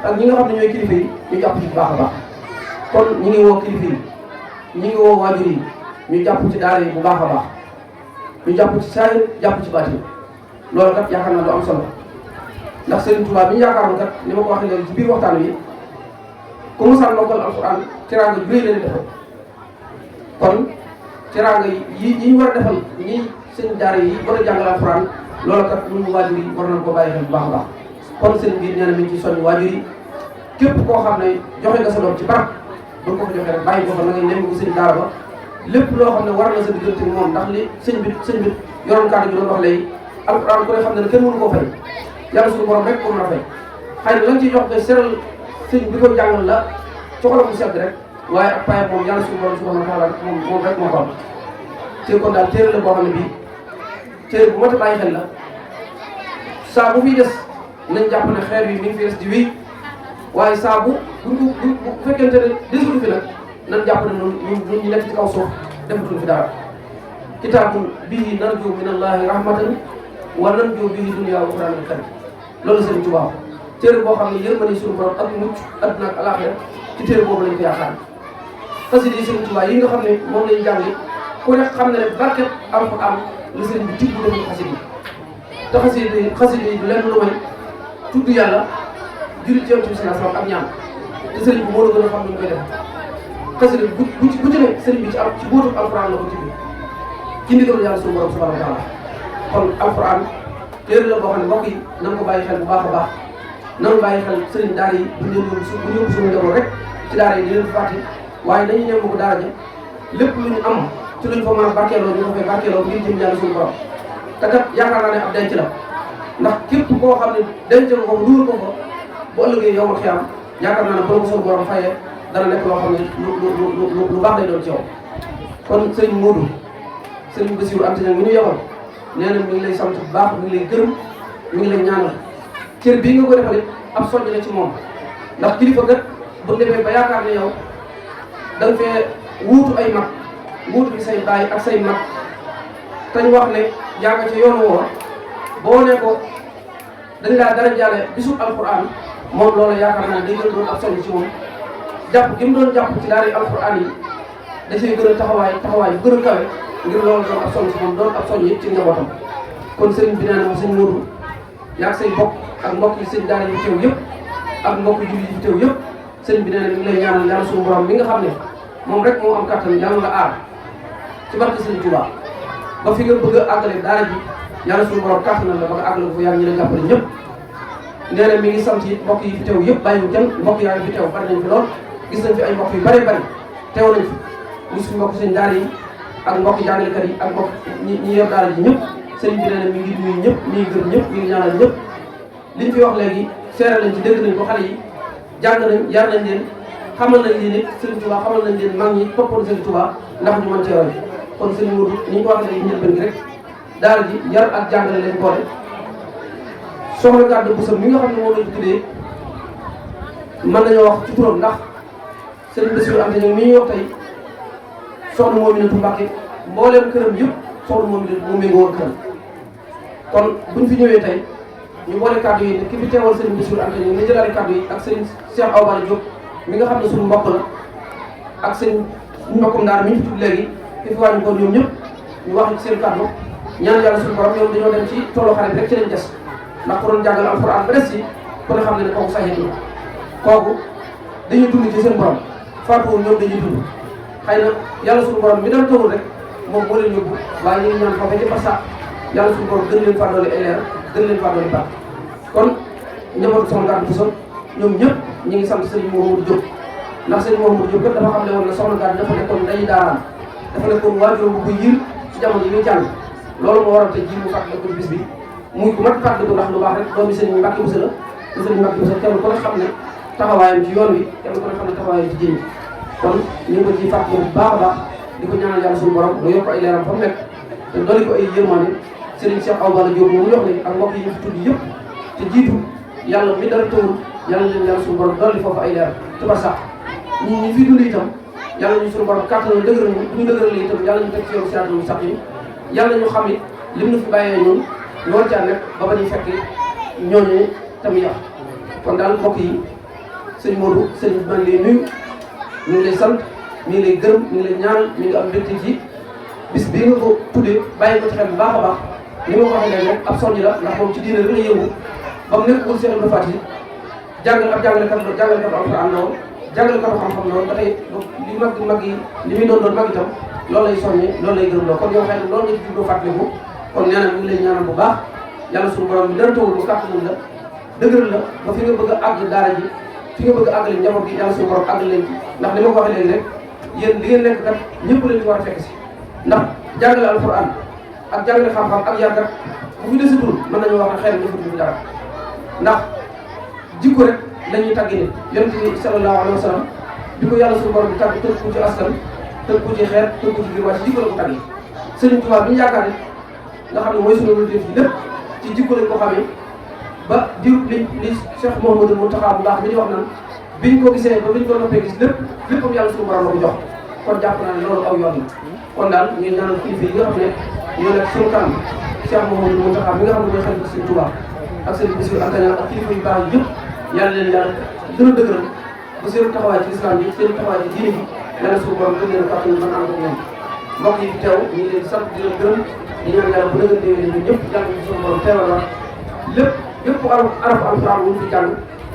ak ñi nga xam ne ñooy kilifa yi ñu jàpp ci bu baax a baax kon ñi ngi woo kilifa yi ñi ngi woo waajur yi ñu jàpp ci daara yi bu baax a baax ñu jàpp ci saayir jàpp ci baatin loolu kat yaakaar naa lu am solo ndax Serigne Touba bi ñu yaakaaroon kat ni ma ko waxee léegi ci biir waxtaan wi ku musal mokkal alxuraan teraanga ju rëy leen defal kon teraanga yi ñu war a defal ñi seen daara yi war a jàngal alxuraan loolu kat ñun waajur yi war nañ ko bàyyi xel bu baax a baax kon seen biir nee na mi ngi ci soññ waajur yi képp koo xam ne joxe nga sa doom ci barab ba nga ko joxe rek bàyyi ko fa na ngay nem ko seen daara ba lépp loo xam ne war na sa diggante moom ndax li sëñ bi yoroon kàddu gi doon wax léegi alxuraan ku ne xam ne kenn mënu koo fay yàlla suñu borom rek ko mën a fay xëy na lañ ciy jox nga seral sëñ bi ko jàngal la ci xolam mu sedd rek waaye ak paye moom yàlla suñu borom subhanahu wa taala moom rek moo ko am ci kon daal téere la boo xam ne bii téere bu mat a bàyyi xel la saa bu fiy des nañ jàpp ne xeer yi mi ngi fi des di wéy waaye saa bu fekkente ne desul fi nag nañ jàpp ne ñu nekk ci kaw suuf defatul fi dara kitaabun bihi narju min allahi rahmatan wa narju bihi dunya wa ukhra min karim loolu Sëriñ Tuubaa téere boo xam ne yërmande suñu borom ak mucc adduna ak alaxira ci téere boobu lañ ko yaakaar xasida yi Sëriñ Tuubaa yi nga xam ne moom lañu jàngi ku nekk xam ne ne barket alxuraan la sëriñ bi tibb def xasida yi te xasida yi du lenn lu may tudd yàlla julli ci Yonent bi sallallahu alayhi wasallam ak ñaan te sëriñ bi moo la gën a xam ni mu koy def xasida bu ci ne sëriñ bi ci bóotu alxuraan la ko tibb ci ndigalu yàlla suñu borom subhanahu wa taala kon alxuraan téere la boo xam ne mbokk yi nañ ko bàyyi xel bu baax a baax nañ bàyyi xel sëriñ daara yi bu ñu yóbbu suñu njaboot rek ci daara yi di leen fàtte waaye nañu ñëw ko daara ji lépp lu ñu am ci luñ fa mën a barkeeloo ñu ko fay barkeeloo ngir jëm yàlla suñu borom te kat yaakaar naa ne ab denc la ndax képp koo xam ne denc nga ko dugal ko fa bu ëllëgee yow ma xiyam yaakaar naa ne boo ko suñu borom fayee dana nekk loo xam ne lu baax lay doon ci yow kon sëriñ Modou sëriñ Bassirou Anta Niang mi ñu yebal nee na mi ngi lay sant bu baax mi ngi lay gërëm mi ngi lay ñaanal cër bii nga ko defal ab soññ la ci moom ndax kilifa kat bu demee ba yaakaar ne yow da nga fee wuutu ay mag wuutu bi say baay ak say mag tañ wax ne yaa nga ca yoonu woo boo ne ko dañ laa dara jàlle bisub alquran moom loolu yaakaar naa ne day gën doon ab soññ ci moom jàpp gi mu doon jàpp ci daara alquran yi da cay gën a taxawaay bu gën a kawe ngir loolu doon ab soññ ci moom doon ab soññ yëpp ci njabootam kon sëriñ bi nee na moom sëñ Modou yaag say bokk ak mbokk yi sëñ daara yi fi teew yëpp ak mbokk julli yi fi teew yëpp sëriñ bi nee na mi ngi lay ñaanal yàlla suñu borom mi nga xam ne moom rek moo am kàttan yàlla la aar ci barke Sëriñ Tuubaa ba fi nga bëgg a àggale daara ji yàlla suñu borom kàttanal la ba nga àggale ko fa yàlla ñi la jàppale ñëpp nee na mi ngi sant it mbokk yi fi teew yëpp bàyyiwu kenn mbokk yaa ngi fi teew bari nañ fi lool gis nañ fi ay mbokk yu bari teew nañ fi muy suñu mbokk sëñ daara yi ak mbokk jàngalekat yi ak mbokk ñi yor daara ji ñëpp sëriñ bi nee na mi ngi nuyu ñëpp mi ngi gërëm ñëpp mi ngi ñaanal ñëpp liñ fi wax léegi seere lañ ci dégg nañ ko xale yi jàng nañ yar nañ leen xamal nañ leen it Sëriñ Touba xamal nañ leen mag ñi toppoon Sëriñ Touba ndax ñu mën cee roy kon sëriñ Modou ni ñu ko waxee léegi njëlbeen gi rek daara ji yar ak jàngale leen boole soxna Gàddu Bousso mi nga xam ne moom lañ tuddee mën nañoo wax ci turam ndax sëriñ Bassirou Anta Niang mi ñuy wax tey soxna Mominatou Mbacké mbooleem këram yëpp soxna moom méngoo woon këram kon buñ fi ñëwee tey ñu boole kàddu yi ki fi teewal sëriñ Bassirou Anta Niang ni jëlaale kàddu yi ak sëriñ Cheikh Awa Balla Diop mi nga xam ne suñu mbokk la ak sëriñ mbokkum daara mi ñu fi tudd léegi ki fi wàññi ko ñoom ñëpp ñu wax ci seen kàddu ñaan yàlla suñu borom ñoom dañoo dem ci toolu xarit rek ci lañ des ndax ku doon jàngal alxuraan ba des ci ku ne xam ne kooku saxit la kooku dañuy dund ci seen borom faatuwul ñoom dañuy dund xëy na yàlla suñu borom mi dara tawul rek moom moo leen yóbbu waaye ñu ngi ñaan foofu ci barsax yàlla suñu borom gën leen faa doole ay leer gën leen faa doole baax kon njabootu soxna Gàddu Bousso ñoom ñëpp ñu ngi sant sëriñ Mouhamadou Diop ndax sëriñ Mouhamadou Diop kat dafa xam ne woon ne soxna Gàddu dafa nekkoon dañuy daaraam dafa nekkoon waajur bu ko yiir ci jamono yi muy jàng loolu moo waral tey jii mu fàttali ko ci bis bi muy ku mat fàttali ko ndax lu baax rek doomi sëriñ Mbacke Bousso la te sëriñ Mbacke Bousso kenn ku ne xam ne taxawaayam ci yoon wi kenn ku ne xam ne taxawaayam ci jën kon ñu ngi ko ciy fàttali bu baax a baax di ko ñaanal yàlla suñu borom mu yokk ay leeram fa mu nekk te dolli ko ay yërmande sëriñ Cheikh Awa Balla Diop moom yox ne ak mbokk yi ñu fi tudd yëpp te jiitu yàlla mi dara tawul yàlla leen yàlla suñu borom dolli foofu ay leeram te ba sax ñi fi dund itam yàlla ñu suñu borom kàttanal dëgëral ñu bu ñu dëgëralee itam yàlla ñu teg ci yoon siraatal mustaqiim yàlla ñu xam it lim na fi bàyyee ñun ñu war caa nekk ba ba ñuy fekk ñooñu tamit yàq kon daal mbokk yi sëñ Modou sëñ bi maa ngi lay nuyu ñu ngi lay sant mi ngi lay gërëm mi ngi lay ñaanal mi ngi am mbégte ci bis bii nga ko tuddee bàyyi ko ci xel bu baax a baax ni ma ko waxee léegi rek ab soññ la ndax moom ci diine rek la yëngu ba mu nekkul Cheikh Ibrahima Fati jàngal ab jàngalekat alxuraan la woon jàngalekatu xam-xam la woon ba tey li mag yi li muy doon mag itam loolu lay soññee loolu lay gërëm loo kon yow xëy na loolu nga ci juddoo fàttaliku kon nee na mi ngi lay ñaanal bu baax yàlla suñu borom bi dara tawul bu kàttanal la dëgëral la ba fi nga bëgg a àgg daara ji fi nga bëgg a àggale njaboot gi yàlla suñu borom àggal leen ci ndax li ma ko waxee léegi rek yéen li ngeen nekk kat ñëpp leen ci war a fekk si ndax jàngale alxuraan ak jàngale xam-xam ak yar kat bu fi desitul mën nañu wax ne xëy na defuñu fi dara ndax jikko rek lañuy tàgg nit yonent bi sallallahu alayhi wa sallam bi ko yàlla suñu borom bi tàgg tënk ku ci askan tënk ku ci xeet tënk ku ci biir waa ci jikko la ko tàgg Sëriñ Tuubaa bi ñu yaakaar ne nga xam ne mooy suñu lu def lépp ci jikko lañ ko xamee ba diw li Cheikh Mouhamadou Mountakha bu baax bi di wax naan biñ ko gisee ba biñ ko noppee gis léppam yàlla suñu borom la ko jox kon jàpp naa ne loolu aw yoon la kon daal ñu ñaanal kilifa yi nga xam ne ñoo nekk suñu kanam Cheikh Mouhamadou Mountakha bi nga xam ne mooy xalifa Sëriñ Tuubaa ak Sëriñ Bassirou Anta Niang ak kilifa yu baax yi yëpp yàlla leen yàlla gën a dëgëral ba seen taxawaay ci islam bi seen taxawaay ci diine bi yàlla suñu borom gën leen kàttan mën a ànd ak ñoom mbokk yi fi teew ñu ngi leen sant di leen gërëm di ñaan yàlla bu dëgër déwén ñun ñëpp yàlla nañu suñu borom teewal wax lépp arafu alxuraan bu ñu fi jàng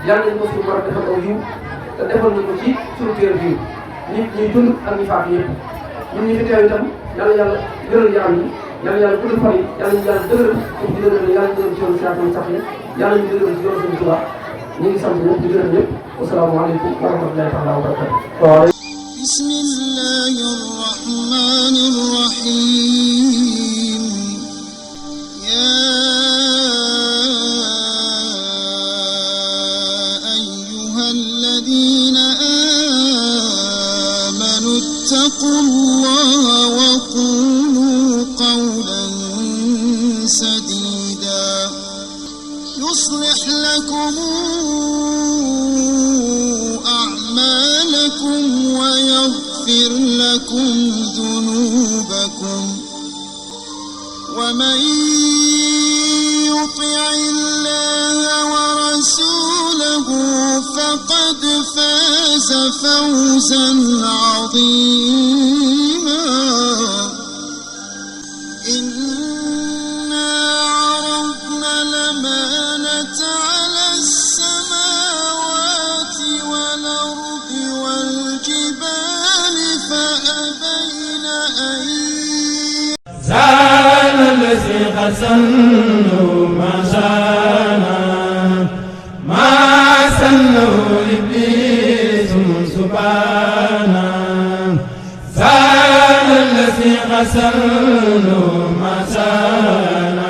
yàlla nañu ko suñu borom defal aw yiw te defal nañu ko ci suñu téere bi ñuy dund ak ñi faatu ñëpp ñun ñi fi teew itam yàlla gëral yaram yi yàlla guddal fan yi yàlla ñu yàlla dëgëral pour ñu dëgëral yàlla ñu dëgëral ci yoonu siraatal mustaqiim yàlla ñu dëgëral ci yoonu Sëriñ Tuubaa ñu ngi sant ñëpp di gërëm ñëpp wasalaamaaleykum wa rahmatullahi taala wa barakatuh. bismillahi rahmani rahim ya ayyuhal ladina amanu ittaqullaha wa qulu qawlan sadida يصلح لكم أعمالكم ويغفر لكم ذنوبكم ومن يطع الله ورسوله فقد فاز فوزا عظيما على السماوات والأرض والجبال فأبين أن زال الذي قد سنوا ما شانا ما سنوا إبليس سبحانا زال الذي قد سنوا ما شانا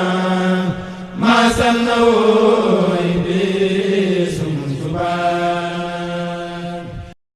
سنوا